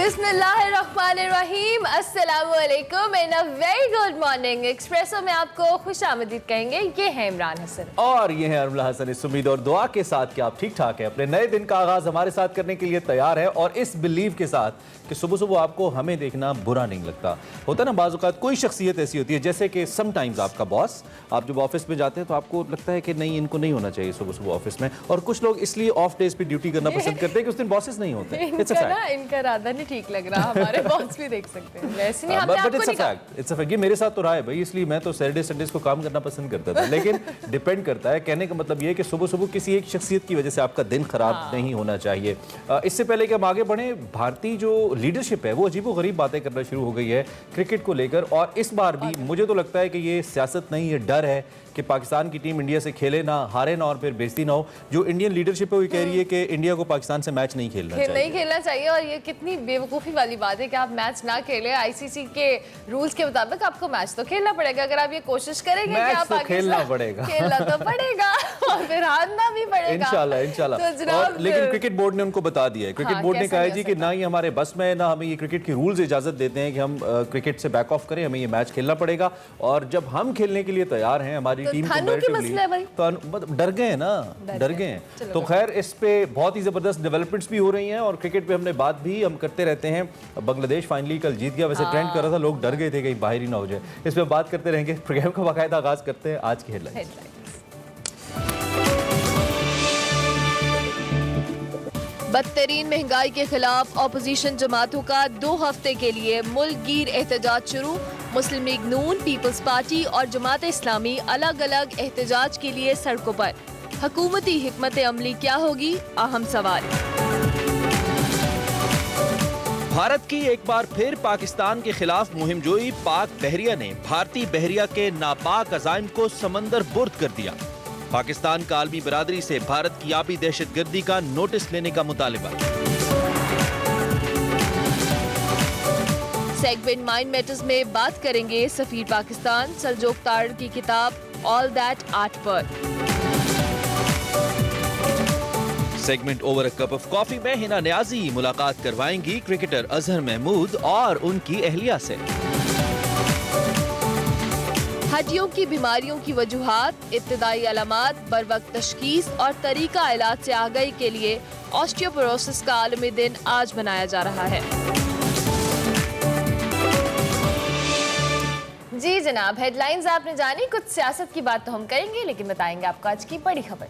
बिस्मिल्लाहिर्रहमानिर्रहीम, अस्सलामुअलैकुम and a very good morning. Espresso में आपको खुशामदीद कहेंगे। ये है इमरान हसन और ये है अरमला हसन। इस उम्मीद और दुआ के साथ कि आप ठीक ठाक हैं, अपने नए दिन का आगाज हमारे साथ करने के लिए तैयार है और इस बिलीव के साथ कि सुबह सुबह आपको हमें देखना बुरा नहीं लगता। होता ना बाज़ औक़ात कोई शख्सियत ऐसी होती है, जैसे कि समटाइम्स आपका बॉस, आप जब ऑफिस में जाते हैं तो आपको लगता है कि नहीं, इनको नहीं होना चाहिए सुबह सुबह ऑफिस में, और कुछ लोग इसलिए ऑफ डेज पे ड्यूटी करना पसंद करते हैं कि उस दिन बॉसेस नहीं होते। इनका इरादा नहीं ठीक लग रहा, हमारे बॉस भी देख सकते हैं। वैसे नहीं, हमने आपको नहीं कहा। It's a fact. ये मेरे साथ तो रहा है भाई, इसलिए मैं तो सैटरडे संडेज को काम करना पसंद करता था। लेकिन डिपेंड करता है, कहने का मतलब ये है कि सुबह सुबह किसी एक शख्सियत की वजह से आपका दिन खराब नहीं होना चाहिए। इससे पहले कि हम आगे बढ़े, भारतीय जो लीडरशिप है वो अजीबोगरीब बातें करना शुरू हो गई है क्रिकेट को लेकर, और इस बार भी मुझे तो लगता है कि ये सियासत नहीं, ये डर है कि पाकिस्तान की टीम इंडिया से खेले ना, हारे ना और फिर बेइज्जती ना हो। जो इंडियन लीडरशिप है वो कह रही है कि इंडिया को पाकिस्तान से मैच नहीं खेलना चाहिए। और ये कितनी बेवकूफ़ी वाली बात है कि आप मैच ना खेले। आईसीसी के रूल्स के मुताबिक आपको मैच तो खेलना पड़ेगा। अगर आप ये कोशिश करेंगे कि आप खेलना पड़ेगा, खेलना तो पड़ेगा और फिर हारना भी पड़ेगा इंशाल्लाह। तो लेकिन क्रिकेट बोर्ड ने उनको बता दिया है, क्रिकेट बोर्ड ने कहा है जी कि ना ही हमारे बस में, ना हमें ये क्रिकेट के रूल्स इजाजत देते हैं कि हम क्रिकेट से बैक ऑफ करें, हमें ये मैच खेलना पड़ेगा। और जब हम खेलने के लिए तैयार हैं, हमारी टीम तो डर गए हैं ना, डर गए हैं। तो खैर, इस पे बहुत ही जबरदस्त डेवलपमेंट्स भी हो रही हैं और क्रिकेट पे हमने बात भी हम करते रहते हैं। बांग्लादेश फाइनली कल जीत गया, वैसे ट्रेंड कर रहा था, लोग डर गए थे कहीं बाहर ही ना हो जाए। इस पे बात करते रहेंगे। प्रोग्राम का बाकायदा आगाज करते हैं आज की हेडलाइंस। बदतरीन महंगाई के खिलाफ ऑपोजिशन जमातों का 2 हफ्ते के लिए मुल्क गिर एहतजाज शुरू। मुस्लिम लीग नून, पीपल्स पार्टी और जमात इस्लामी अलग अलग एहतजाज के लिए सड़कों पर। हुकूमती हिकमत अमली क्या होगी, अहम सवाल। भारत की एक बार फिर पाकिस्तान के खिलाफ मुहिमजोई। पाक बहरिया ने भारतीय बहरिया के नापाक अज़ाइम को समंदर बुर्द कर दिया। पाकिस्तान का आलमी बरादरी से भारत की आबी दहशतगर्दी का नोटिस लेने का मुतालिबा। सेगमेंट माइंड मैटर्स में बात करेंगे सफीर पाकिस्तान सलजोक ताड़ की किताब ऑल दैट आर्ट पर। Segment over a cup of coffee में हिना नियाजी मुलाकात करवाएंगी क्रिकेटर अजहर महमूद और उनकी अहलिया से। हड्डियों की बीमारियों की वजूहात, इब्तिदाई अलामात, बरवक्त तशखीस और तरीका इलाज से आगाही के लिए ऑस्टियोपोरोसिस का आलमी दिन आज मनाया जा रहा है। जी जनाब, हेडलाइंस आपने जानी। कुछ सियासत की बात तो हम करेंगे, लेकिन बताएंगे आपको आज की बड़ी खबर।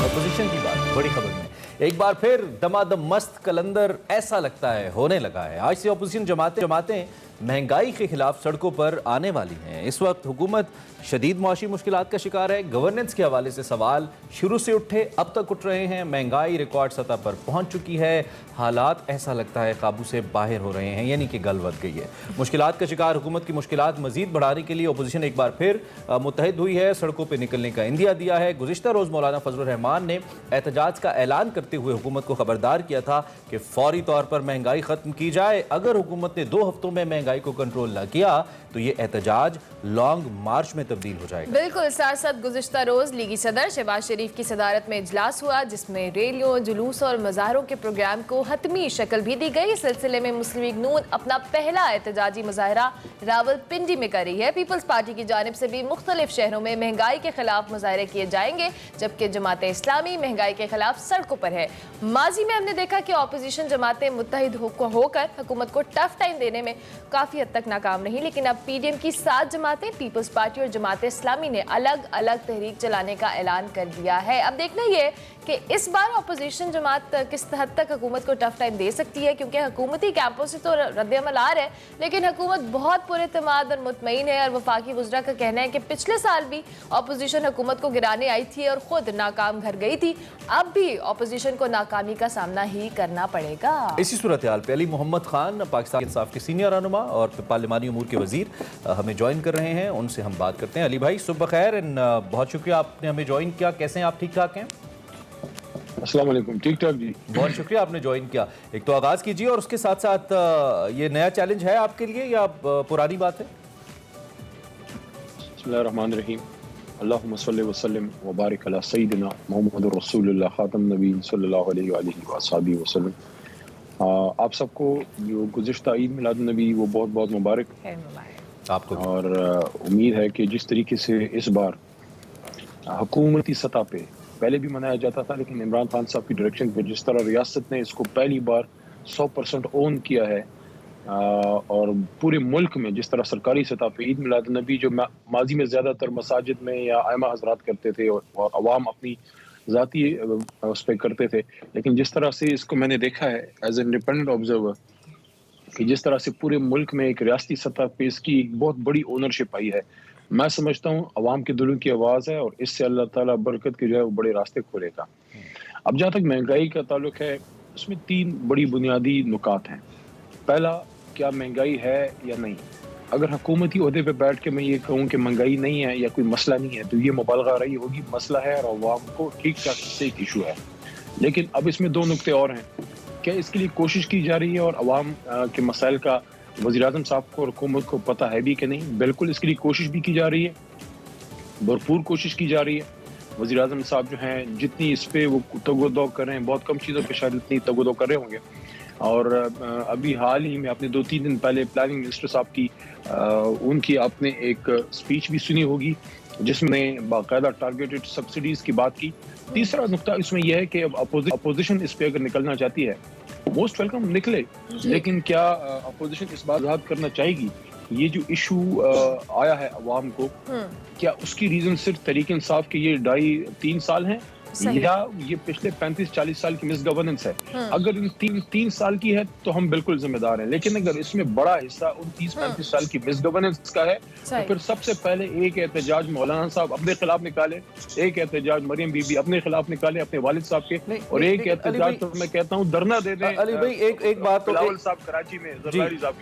अपोजिशन की बात बड़ी खबर में एक बार फिर दमादम मस्त कलंदर ऐसा लगता है होने लगा है। आज से अपोजिशन जमातें महंगाई के खिलाफ सड़कों पर आने वाली हैं। इस वक्त हुकूमत शदीद मुआशी मुश्किलात का शिकार है। गवर्नेंस के हवाले से सवाल शुरू से उठे, अब तक उठ रहे हैं। महंगाई रिकॉर्ड सतह पर पहुंच चुकी है। हालात ऐसा लगता है काबू से बाहर हो रहे हैं, यानी कि गल बढ़ गई है। मुश्किलात का शिकार हुकूमत की मुश्किलात मजीद बढ़ाने के लिए अपोजिशन एक बार फिर मुत्तहिद हुई है, सड़कों पर निकलने का इंदिया दिया है। गुज़िश्ता रोज़ मौलाना फजलुर रहमान ने एहतजाज का ऐलान करते हुए हुकूमत को खबरदार किया था कि फौरी तौर पर महंगाई खत्म की जाए। अगर हुकूमत ने 2 हफ्तों में महंगाई को कंट्रोल न किया तो ये एहतजाज लॉन्ग मार्च में तब्दील हो जाएगा। बिल्कुल, साथ साथ गुज़िश्ता रोज लीगी सदर शहबाज शरीफ की सदारत में इजलास हुआ, जिसमें रैलियों, जुलूस और मज़ाहरों के प्रोग्राम को हतमी शक्ल भी दी गई। इस सिलसिले में मुस्लिम लीग नून अपना पहला एहतजाजी मुजाहरा रावलपिंडी में कर रही है। पीपल्स पार्टी की जानिब से भी मुख्तलिफ शहरों में महंगाई के खिलाफ मुजाहरे किए जाएंगे, जबकि जमात इस्लामी महंगाई के खिलाफ सड़कों पर है। माजी में हमने देखा कि अपोजिशन जमातें मुत्तहिद होकर हुकूमत को टफ टाइम देने में काफ़ी हद तक नाकाम रही, लेकिन अब पीडीएम की 7 जमातें, पीपल्स पार्टी और जमात इस्लामी ने अलग अलग तहरीक चलाने का ऐलान कर दिया है। अब देखना ये कि इस बार अपोजिशन जमात किस हद तक हुकूमत को टफ टाइम दे सकती है, क्योंकि हुकूमती कैंपों से तो रद्द-ए-अमल आ रहा है, लेकिन हुकूमत बहुत पुरएतमाद और मुतमईन है। और वफाकी वज़रा का कहना है कि पिछले साल भी अपोजिशन हुकूमत को गिराने आई थी और खुद नाकाम घर गई थी। अब भी अपोजिशन को नाकामी का सामना ही करना पड़ेगा। इसी सूरत हाल पे अली मोहम्मद खान, पाकिस्तान इंसाफ के सीनियर रहनुमा और पार्लिमानी उमूर के वजीर, हमें ज्वाइन कर रहे हैं। उनसे हम बात करते हैं। अली भाई, सुबह खैर, बहुत शुक्रिया आपने हमें ज्वाइन किया। कैसे हैं आप? ठीक ठाक हैं? अस्सलाम वालेकुम। ठीक ठाक जी, बहुत शुक्रिया आपने ज्वाइन किया। एक तो आगाज कीजिए और उसके साथ साथ ये नया चैलेंज है आपके लिए या पुरानी बात है? बिस्मिल्लाहिर्रहमानिर्रहीम। अल्लाहुम्मा सल्लि व सल्लिम व बारिक अला सय्यिदिना मुहम्मदुर रसूलुल्लाह खातम नबी सल्लल्लाहु अलैहि व अस्हाबी वसल्लम। आप सबको जो गुज़िश्ता ईद मिलाद नबी वो बहुत बहुत मुबारक है मुबारक। आपको भी। और उम्मीद है कि जिस तरीके से इस बार हुकूमती सतह पे पहले भी मनाया जाता था, लेकिन इमरान खान साहब की डायरेक्शन पे जिस तरह रियासत ने इसको पहली बार 100% ओन किया है, और पूरे मुल्क में जिस तरह सरकारी सतह पे ईद मिलाद नबी जो माजी में ज़्यादातर मसाजिद में या आइमा हजरात करते थे और अवाम अपनी ज़ाती उस पर करते थे, लेकिन जिस तरह से इसको मैंने देखा है एज ए इंडिपेंडेंट ऑब्जर्वर कि जिस तरह से पूरे मुल्क में एक रियासती सतह पे इसकी एक बहुत बड़ी ओनरशिप आई है, मैं समझता हूँ अवाम के दिलों की आवाज़ है और इससे अल्लाह ताला बरकत के जो है वो बड़े रास्ते खोलेगा। अब जहाँ तक महंगाई का ताल्लुक है, उसमें 3 बड़ी बुनियादी नुकात हैं। पहला, क्या महंगाई है या नहीं। अगर हुकूमती ओहदे पे बैठ के मैं ये कहूँ कि महंगाई नहीं है या कोई मसला नहीं है, तो ये मुबालगा रही होगी, मसला है और अवाम को ठीक ठाक से एक इशू है। लेकिन अब इसमें 2 नुकते और हैं। क्या इसके लिए कोशिश की जा रही है और अवाम के मसाइल का वज़ीर-ए-आज़म साहब को और हुकूमत को पता है भी कि नहीं? बिल्कुल इसके लिए कोशिश भी की जा रही है, भरपूर कोशिश की जा रही है। वज़ीर-ए-आज़म साहब जो हैं जितनी इस पे वो तगोदो कर रहे हैं, बहुत कम चीज़ों पे शायद इतनी तगोदो कर रहे होंगे। और अभी हाल ही में आपने 2-3 दिन पहले प्लानिंग मिनिस्टर साहब की उनकी आपने एक स्पीच भी सुनी होगी जिसमें बाकायदा टारगेटेड सब्सिडीज की बात की। तीसरा नुकता इसमें यह है कि अब अपोजिशन इस पे अगर निकलना चाहती है, मोस्ट वेलकम निकले, लेकिन क्या अपोजिशन इस बात वजाहत करना चाहेगी ये जो इशू आया है अवाम को, क्या उसकी रीजन सिर्फ तहरीक इंसाफ के ये 2.5-3 साल हैं या ये पिछले 35-40 साल की मिस गवर्नेंस है? अगर इन 3 साल की है तो हम बिल्कुल जिम्मेदार हैं, लेकिन अगर इसमें बड़ा हिस्सा उन 30-35 साल की मिस गवर्नेंस का है तो फिर सबसे पहले एक एहतजाज मौलाना साहब अपने खिलाफ निकाले, एक एहतजाज मरियम बीबी अपने खिलाफ निकाले अपने वालिद साहब के, और एक एहतजाज तो मैं कहता हूँ धरना दे दें अली भाई एक बात तो बिलावल साहब कराची में जरदारी साहब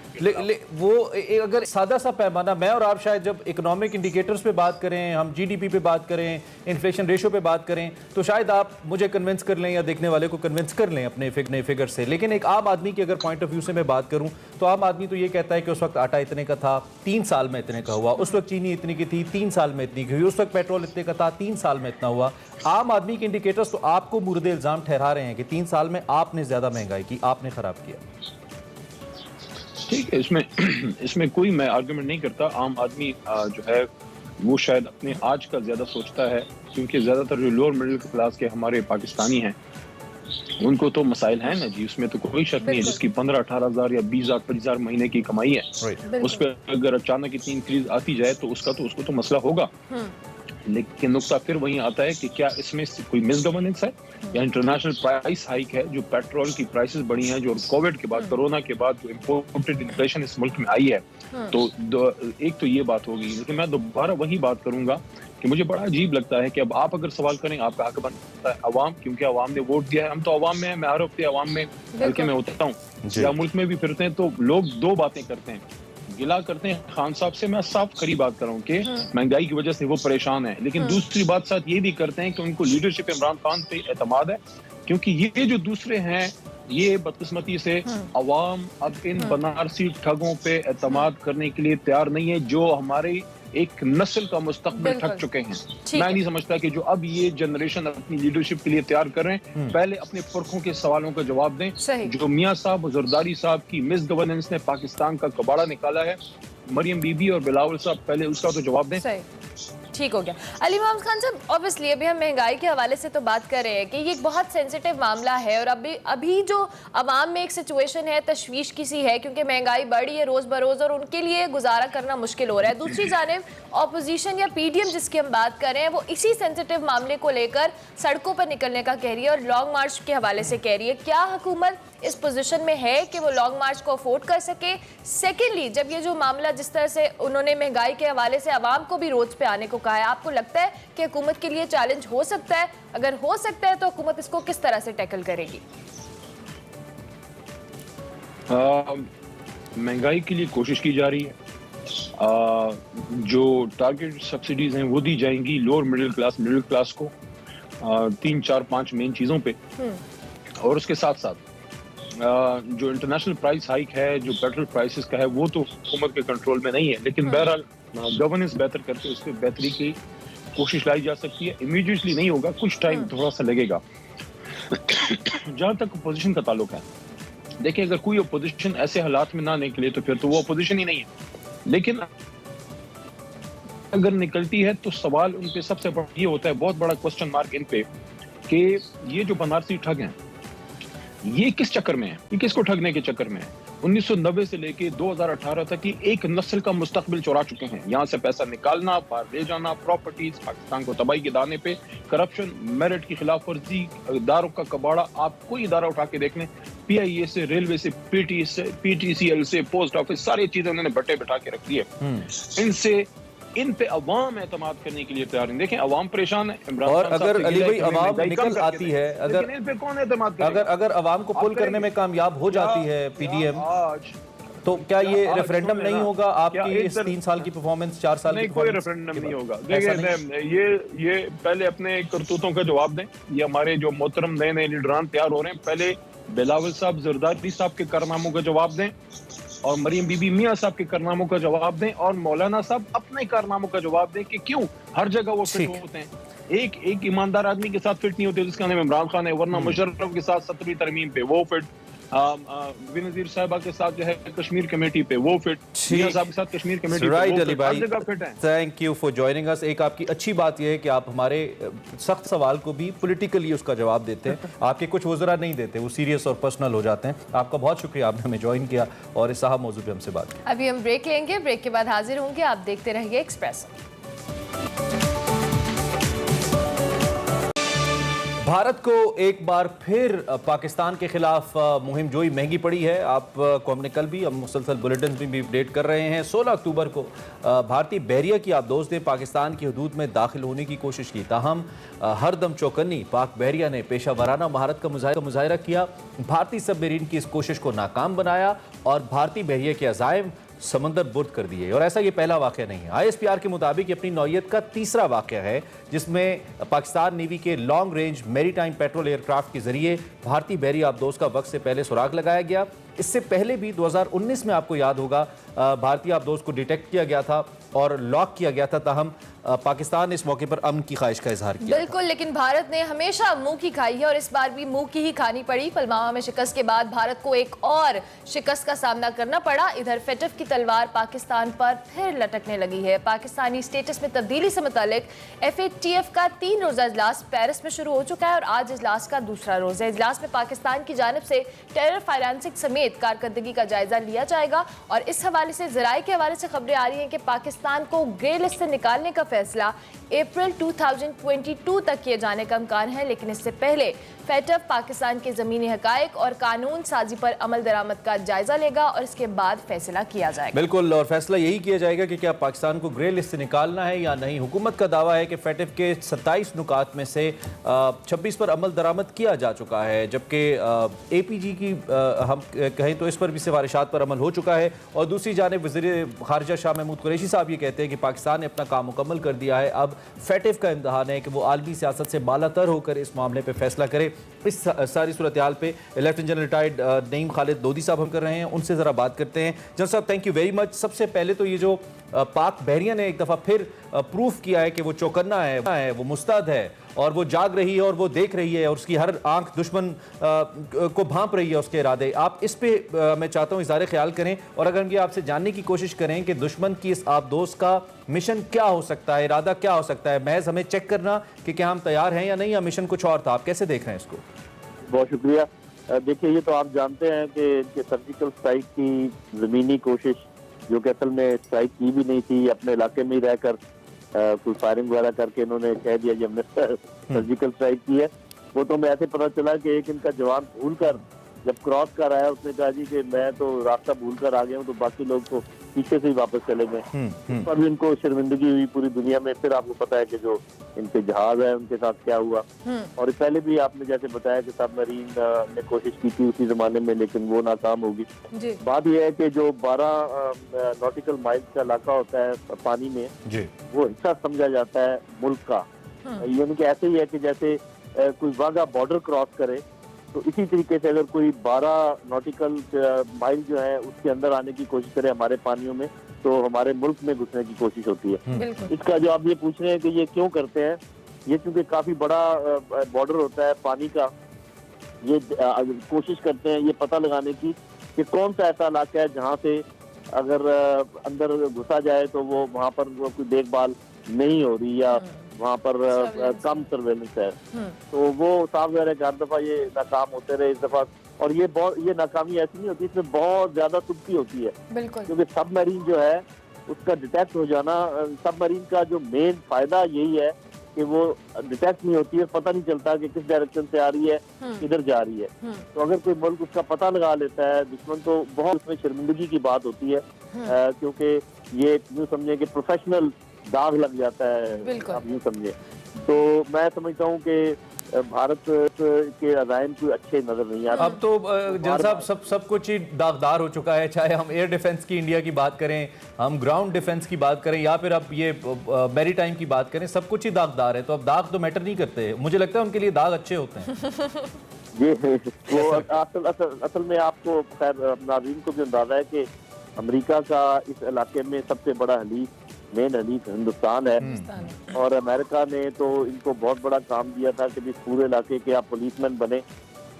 वो अगर सादा सा पैमाना, मैं और आप शायद जब इकोनॉमिक इंडिकेटर्स पे बात करें, हम जीडीपी पे बात करें, इन्फ्लेशन रेशो पे बात करें, तो शायद आप मुझे कन्विंस कर लें या देखने वाले को कन्विंस कर लें अपने फिगर से। लेकिन एक आम आदमी की अगर पॉइंट ऑफ व्यू से मैं बात करूं तो आम आदमी तो ये कहता है कि उस वक्त आटा इतने का था, 3 साल में इतने का हुआ, उस वक्त चीनी इतनी की थी, 3 साल में इतनी की हुई, उस वक्त पेट्रोल इतने का था, 3 साल में इतना हुआ। आम आदमी के इंडिकेटर्स तो आपको मुर्दे इल्जाम ठहरा रहे हैं कि 3 साल में आपने ज्यादा महंगाई की, आपने खराब किया। ठीक है, इसमें कोई मैं आर्गुमेंट नहीं करता। आम आदमी जो है वो शायद अपने आज का ज्यादा सोचता है, क्योंकि ज्यादातर जो लोअर मिडिल क्लास के हमारे पाकिस्तानी हैं उनको तो मसाइल हैं ना जी, उसमें तो कोई शक नहीं है। जिसकी 15-18 हज़ार या 20,000-25,000 हजार महीने की कमाई है, उस पर अगर अचानक इतनी इंक्रीज आती जाए तो उसको तो मसला होगा। लेकिन नुकता फिर वहीं आता है कि क्या इसमें कोई मिस गवर्नेंस है या इंटरनेशनल प्राइस हाइक है, जो पेट्रोल की प्राइसेस बढ़ी हैं, जो कोविड के बाद, कोरोना के बाद जो इम्पोर्टेड इन्फ्लेशन इस मुल्क में आई है, तो एक तो ये बात होगी। लेकिन मैं दोबारा वही बात करूंगा कि मुझे बड़ा अजीब लगता है कि अब आप अगर सवाल करें, आपका हक बनता है अवाम, क्योंकि अवाम ने वोट दिया है, हम तो अवाम में हैं, मैं हर हफ्ते अवाम में हल्के में होता हूँ या मुल्क में भी फिरते हैं, तो लोग 2 बातें करते हैं, गिला करते हैं खान साहब से, मैं साफ खरी बात कर रहा हूँ कि महंगाई की वजह से वो परेशान है, लेकिन दूसरी बात साथ ये भी करते हैं कि उनको लीडरशिप इमरान खान पे एतमाद है, क्योंकि ये जो दूसरे हैं ये बदकिस्मती से अवाम अब इन बनारसी ठगों पे एतमाद करने के लिए तैयार नहीं है, जो हमारे एक नस्ल का मुस्तकबिल ठग चुके हैं। मैं नहीं समझता कि जो अब ये जनरेशन अपनी लीडरशिप के लिए तैयार कर रहे हैं, पहले अपने पुरखों के सवालों का जवाब दें। जो मियां साहब जरदारी साहब की मिस गवर्नेंस ने पाकिस्तान का कबाड़ा निकाला है, मरियम बीबी और बिलावल साहब पहले उसका तो जवाब दें। ठीक हो गया। अली मोहम्मद खान साहब, ऑब्वियसली अभी हम महंगाई के हवाले से तो बात कर रहे हैं कि ये एक बहुत सेंसिटिव मामला है, और अभी जो अवाम में एक सिचुएशन है तशवीश की सी है, क्योंकि महंगाई बढ़ी है रोज़ बरोज़ और उनके लिए गुजारा करना मुश्किल हो रहा है। दूसरी जानिब ऑपोजिशन या पीडीएम जिसकी हम बात कर रहे हैं, वो इसी सेंसिटिव मामले को लेकर सड़कों पर निकलने का कह रही है और लॉन्ग मार्च के हवाले से कह रही है। क्या हुकूमत इस पोजीशन में है कि वो लॉन्ग मार्च को अफोर्ड कर सके? सेकेंडली, जब ये जो मामला जिस तरह से उन्होंने महंगाई के हवाले से अवाम को भी रोड पे आने को कहा है, आपको लगता है कि हुकूमत के लिए चैलेंज हो सकता है? अगर हो सकता है तो हुकूमत इसको किस तरह से टैकल करेगी? महंगाई के लिए कोशिश की जा रही है। जो टारगेट सब्सिडीज हैं वो दी जाएंगी लोअर मिडिल क्लास को 3-4-5 मेन चीज़ों पे, और उसके साथ साथ जो इंटरनेशनल प्राइस हाइक है, जो पेट्रोल प्राइसेस का है, वो तो हुकूमत के कंट्रोल में नहीं है, लेकिन बहरहाल गवर्नेंस बेहतर करके उस पर बेहतरी कोशिश लाई जा सकती है। इमीडिएटली नहीं होगा, कुछ टाइम थोड़ा सा लगेगा। जहां तक अपोजिशन का ताल्लुक है, देखिए अगर कोई अपोजिशन ऐसे हालात में ना निकले तो फिर तो वो अपोजिशन ही नहीं है, लेकिन अगर निकलती है तो सवाल उन पे सबसे बड़ा ये होता है, बहुत बड़ा क्वेश्चन मार्क इन पे, कि ये जो बनारसी ठग हैं ये किस चक्कर में है, ये किसको ठगने के चक्कर में है। 1990 से लेके 2018 तक की एक नस्ल का मुस्तकबिल चुरा चुके हैं। यहाँ से पैसा निकालना, बाहर ले जाना, प्रॉपर्टीज, पाकिस्तान को तबाही के दाने पे, करप्शन, मेरिट की खिलाफ वर्जी, इदारों का कबाड़ा। आप कोई इदारा उठा के देख लें, PIA से, रेलवे से, PTCL से, पोस्ट ऑफिस, सारी चीजें उन्होंने बट्टे बिठा के रख दी है। इन पे अवाम एतमाद करने के लिए तैयार नहीं। देखें अवाम परेशान है। इमरान और खान अगर साहब अली भाई से अवाम निकल आती है, अगर इन पे कौन एतमाद करेगा? अगर अवाम को पुल करने में कामयाब हो जाती है PDM, तो क्या ये रेफरेंडम नहीं होगा? आपकी इस 3 साल की परफॉर्मेंस, 4 साल की कोई रेफरेंडम नहीं होगा। देखिए ये पहले अपने करतूतों का जवाब दें। ये हमारे जो मोहतरम नए नए लीडरान तैयार हो रहे हैं, पहले बिलावल साहब जरदारी साहब के कारनामों का जवाब दें, और मरियम बीबी मियां साहब के कारनामों का जवाब दें, और मौलाना साहब अपने कारनामों का जवाब दें कि क्यों हर जगह वो फिट होते हैं। एक ईमानदार आदमी के साथ फिट नहीं होते जिसका नाम इमरान खान है, वरना मुशर्रफ के साथ 17वीं तरमीम पे वो फिट, बेनजीर साहिबा के साथ जो है कश्मीर कमेटी पे वो फिट, मियां साहब के साथ कश्मीर कमेटी पे वो फिट, हर जगह फिट है। Thank you for joining us. एक आपकी अच्छी बात यह है कि आप हमारे सख्त सवाल को भी पॉलिटिकली उसका जवाब देते हैं। आपके कुछ वज़रा नहीं देते, वो सीरियस और पर्सनल हो जाते हैं। आपका बहुत शुक्रिया, आपने हमें ज्वाइन किया और इस अहम मौजू पे हमसे बात की। अभी हम ब्रेक लेंगे, ब्रेक के बाद हाजिर होंगे। आप देखते रहिए एक्सप्रेस। भारत को एक बार फिर पाकिस्तान के खिलाफ मुहिम जोई महंगी पड़ी है। आपको हमने कल भी, हम मुसलसल बुलेटिन में भी अपडेट कर रहे हैं। 16 अक्टूबर को भारतीय बहरिया की आबदोश ने पाकिस्तान की हदूद में दाखिल होने की कोशिश की, ताहम हरदम चौकन्नी पाक बहरिया ने पेशा वाराना महारत का मुजाहिरा किया, भारतीय सबमरीन की इस कोशिश को नाकाम बनाया और भारतीय बहरिया के अज़ाइम समंदर बुर्द कर दिए। और ऐसा ये पहला वाक़या नहीं है। ISPR के मुताबिक अपनी नौयत का तीसरा वाक़या है जिसमें पाकिस्तान नेवी के long range maritime petrol aircraft के जरिए भारतीय बहरी आबदोश का वक्त से पहले सुराग लगाया गया। इससे पहले भी 2019 में आपको याद होगा भारतीय आबदोश को डिटेक्ट किया गया था और लॉक किया गया था, ताहम पाकिस्तान ने इस मौके पर अमन की ख्वाहिश का इजहार किया। बिल्कुल, लेकिन भारत ने हमेशा मुंह की खाई है और इस बार भी मुंह की ही खानी पड़ी। पुलवामा में शिकस्त के बाद भारत को एक और शिकस्त का सामना करना पड़ा। इधर फेटफ की तलवार पाकिस्तान पर फिर लटकने लगी है। पाकिस्तानी स्टेटस में तब्दीली से मुतालिक FATF का 3 रोजा इजलास पेरिस में शुरू हो चुका है और आज इजलास का दूसरा रोज है। इजलास में पाकिस्तान की जानिब से टेरर फाइनेंसिंग समेत कारकर्दगी का जायजा लिया जाएगा और इस हवाले से ज़राए के हवाले से खबरें आ रही हैं कि पाकिस्तान को ग्रे लिस्ट से निकालने का फैसला अप्रैल 2022 तक किए जाने का इम्कान है, लेकिन इससे पहले फेटफ पाकिस्तान के ज़मीनी हकायक और कानून साजी पर अमल दरामद का जायजा लेगा और इसके बाद फैसला किया जाएगा। बिल्कुल, और फैसला यही किया जाएगा कि क्या पाकिस्तान को ग्रे लिस्ट से निकालना है या नहीं। हुकूमत का दावा है कि फेटफ के 27 नुकात में से 26 पर अमल दरामद किया जा चुका है, जबकि APG की हम कहें तो इस पर भी सिफारिशात पर अमल हो चुका है। और दूसरी जानिब वज़ीर खारजा शाह महमूद कुरैशी साहब ये कहते हैं कि पाकिस्तान ने अपना काम मुकम्मल कर दिया है। अब फेटफ का इम्तहान है कि वो आलमी सियासत से बालातर होकर इस मामले पर फैसला करे। इस सारी सूरत हाल पे lieutenant general retired Naeem Khalid Lodhi साहब हम कर रहे हैं, उनसे ज़रा बात करते हैं। जनरल साहब, थैंक यू वेरी मच। सबसे पहले तो ये जो पाक बहरिया ने एक दफ़ा फिर प्रूफ किया है कि वो चौकन्ना है, वो मुस्तैद है और वो जाग रही है और वो देख रही है और उसकी हर आंख दुश्मन को भांप रही है उसके इरादे। आप इस पे मैं चाहता हूँ इज़हार ख्याल करें और अगर हम ये आपसे जानने की कोशिश करें कि दुश्मन की इस आबदोश का मिशन क्या हो सकता है, इरादा क्या हो सकता है, महज हमें चेक करना कि क्या हम तैयार हैं या नहीं, या मिशन कुछ और था। आप कैसे देख रहे हैं इसको? बहुत शुक्रिया। देखिए, ये तो आप जानते हैं कि सर्जिकल स्ट्राइक की ज़मीनी कोशिश, जो कि असल में स्ट्राइक की भी नहीं थी, अपने इलाके में ही रहकर कोई फायरिंग वगैरह करके इन्होंने कह दिया कि हमने सर्जिकल स्ट्राइक की है। वो तो मैं ऐसे पता चला कि एक इनका जवान भूल कर जब क्रॉस कर आया, उसने कहा जी कि मैं तो रास्ता भूल कर आ गया हूँ, तो बाकी लोग तो पीछे से ही वापस चले गए। इस पर भी इनको शर्मिंदगी हुई पूरी दुनिया में। फिर आपको पता है कि जो इनके जहाज है उनके साथ क्या हुआ, और पहले भी आपने जैसे बताया कि सबमरीन ने कोशिश की थी उसी जमाने में, लेकिन वो नाकाम होगी। बात यह है कि जो 12 नॉटिकल माइल्स का इलाका होता है पानी में, वो हिस्सा समझा जाता है मुल्क का। यानी कि ऐसे ही है कि जैसे कोई वाघा बॉर्डर क्रॉस करे, तो इसी तरीके से अगर कोई 12 नॉटिकल माइल जो है उसके अंदर आने की कोशिश करे हमारे पानियों में, तो हमारे मुल्क में घुसने की कोशिश होती है। बिल्कुल। इसका जो आप ये पूछ रहे हैं कि ये क्यों करते हैं, ये क्योंकि काफी बड़ा बॉर्डर होता है पानी का, ये कोशिश करते हैं ये पता लगाने की कि कौन सा ऐसा इलाका है जहाँ से अगर अंदर घुसा जाए तो वो वहाँ पर कोई देखभाल नहीं हो रही या वहाँ पर कम सर्वेलेंस है। तो वो साफ ज़ाहिर है कि हर दफा ये नाकाम होते रहे इस दफा, और ये नाकामी ऐसी नहीं होती, इसमें बहुत ज्यादा तुर्की होती है। बिल्कुल। क्योंकि सबमरीन जो है उसका डिटेक्ट हो जाना, सबमरीन का जो मेन फायदा यही है कि वो डिटेक्ट नहीं होती है, पता नहीं चलता कि किस डायरेक्शन से आ रही है, किधर जा रही है। तो अगर कोई मुल्क उसका पता लगा लेता है दुश्मन, तो बहुत उसमें शर्मिंदगी की बात होती है, क्योंकि ये यूँ समझे कि प्रोफेशनल दाग लग जाता है, आप यूँ समझे। तो मैं समझता हूँ कि भारत के अज़ाइम कोई अच्छे नजर नहीं आते। अब तो जन साहब सब कुछ ही दागदार हो चुका है, चाहे हम एयर डिफेंस की इंडिया की बात करें, हम ग्राउंड डिफेंस की बात करें, या फिर अब ये मैरीटाइम की बात करें, सब कुछ ही दागदार है। तो अब दाग तो मैटर नहीं करते, मुझे लगता है उनके लिए दाग अच्छे होते हैं। ये वो असल में आपको खैर नाज़रीन को भी अंदाजा है कि अमेरिका का इस इलाके में सबसे बड़ा हलीफ, मेन हलीफ हिंदुस्तान है, और अमेरिका ने तो इनको बहुत बड़ा काम दिया था कि इस पूरे इलाके के आप पुलिसमैन बने।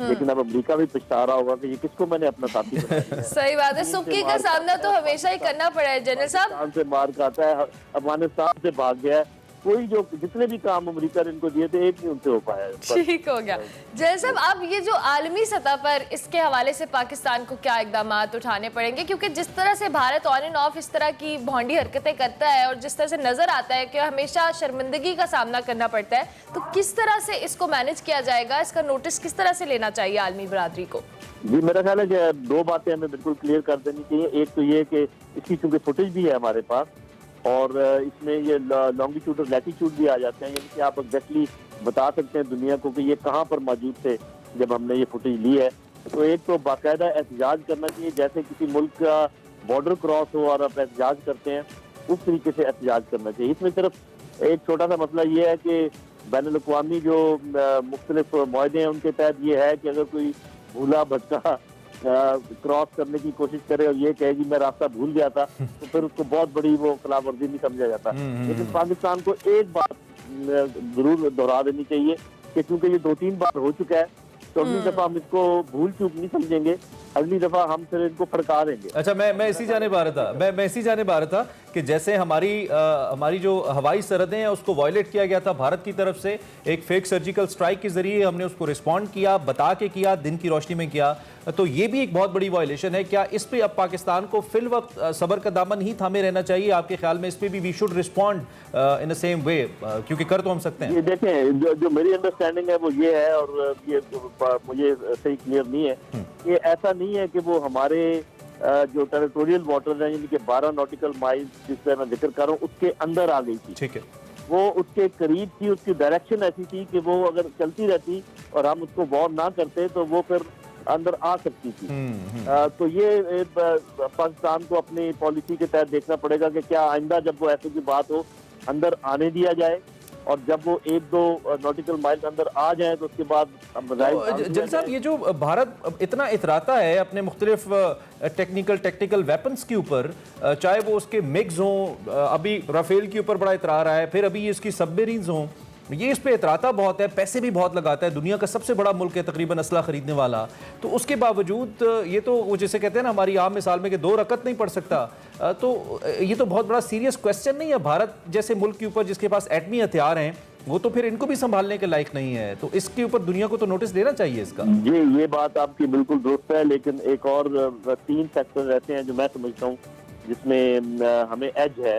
लेकिन अब अमेरिका भी पछता रहा होगा कि ये किसको मैंने अपना साथी बनाया। सही बात है, सुक्की का सामना तो हमेशा ही करना पड़ा है जनरल साहब। से मार खाता है, अफगानिस्तान से भाग गया है, कोई जो जितने भी काम अमेरिका ने इनको दिए थे एक नहीं उनसे हो पाया। ठीक हो गया। जनरल साहब, अब ये जो आलमी सतह पर इसके हवाले से पाकिस्तान को क्या इकदाम उठाने पड़ेंगे, क्योंकि जिस तरह से भारत ऑन एंड ऑफ इस तरह की भौंडी हरकतें करता है और जिस तरह से नजर आता है कि हमेशा शर्मिंदगी का सामना करना पड़ता है, तो किस तरह से इसको मैनेज किया जाएगा, इसका नोटिस किस तरह से लेना चाहिए आलमी बरादरी को? जी, मेरा ख्याल है कि दो बातें हमें बिल्कुल क्लियर कर देनी चाहिए। एक तो ये कि इसकी चूंकि फुटेज भी है हमारे पास, और इसमें ये लॉन्गिट्यूड और लैटिट्यूड भी आ जाते हैं, यानी कि आप एग्जैक्टली बता सकते हैं दुनिया को कि ये कहाँ पर मौजूद थे जब हमने ये फुटेज ली है। तो एक तो बाकायदा एहतजाज करना चाहिए, जैसे किसी मुल्क का बॉर्डर क्रॉस हो और आप एहतजाज करते हैं उस तरीके से एहतजाज करना चाहिए। इसमें सिर्फ एक छोटा सा मसला ये है कि बैनुल-अक़वामी जो मुख्तलिफ मुआहदे हैं उनके तहत ये है कि अगर कोई भूला भटका क्रॉस करने की कोशिश करे और ये कहे कि मैं रास्ता भूल गया था, तो फिर उसको बहुत बड़ी वो खिलाफ वर्जी नहीं समझा जाता। लेकिन पाकिस्तान को एक बात जरूर दोहरा देनी चाहिए कि क्योंकि ये 2-3 बार हो चुका है, तो अगली दफा हम इसको भूल चूक नहीं समझेंगे, अगली दफा हम फिर इनको फड़का देंगे। अच्छा, मैं इसी जाने पा रहा था, मैं इसी जाने पा रहा था कि जैसे हमारी जो हवाई सरहदें हैं उसको वायलेट किया गया था भारत की तरफ से, एक फेक सर्जिकल स्ट्राइक के जरिए हमने उसको रिस्पॉन्ड किया, बता के किया, दिन की रोशनी में किया, तो ये भी एक बहुत बड़ी वायलेशन है। क्या इस पे अब पाकिस्तान को फिल वक्त सबर का दामन ही थामे रहना चाहिए आपके ख्याल में? इस पे भी we should respond in the same way, क्योंकि कर तो हम सकते हैं। ये देखें, जो मेरी अंडरस्टैंडिंग है वो ये है, और ये मुझे सही क्लियर नहीं है, ये ऐसा नहीं है कि वो हमारे जो टेरिटोरियल वाटर्स हैं, यानी कि 12 नॉटिकल माइल्स जिस पर मैं जिक्र कर रहा हूँ, उसके अंदर आ गई थी। ठीक है, वो उसके करीब थी, उसकी डायरेक्शन ऐसी थी कि वो अगर चलती रहती और हम उसको वॉर ना करते तो वो फिर अंदर आ सकती थी। तो ये पाकिस्तान को अपनी पॉलिसी के तहत देखना पड़ेगा कि क्या आइंदा जब वो ऐसी की बात हो अंदर आने दिया जाए, और जब वो 1-2 नॉटिकल माइल अंदर आ जाए तो उसके बाद जल साहब, ये जो भारत इतना इतराता है अपने मुख्तलिफ टेक्निकल वेपन्स के ऊपर, चाहे वो उसके मिग्स हों, अभी राफेल के ऊपर बड़ा इतरा रहा है, फिर अभी ये इसकी सबमरीन्स हों, ये इस पे इतराता बहुत है, पैसे भी बहुत लगाता है, दुनिया का सबसे बड़ा मुल्क है तकरीबन असला खरीदने वाला, तो उसके बावजूद ये तो वो जैसे कहते हैं ना हमारी आम मिसाल में कि 2 रकत नहीं पढ़ सकता, तो ये तो बहुत बड़ा सीरियस क्वेश्चन नहीं है भारत जैसे मुल्क के ऊपर जिसके पास एटमी हथियार हैं, वो तो फिर इनको भी संभालने के लायक नहीं है, तो इसके ऊपर दुनिया को तो नोटिस देना चाहिए इसका। ये बात आपकी बिल्कुल दुरुस्त है, लेकिन एक और 3 फैक्टर रहते हैं जो मैं समझता हूँ जिसमें हमें एज है।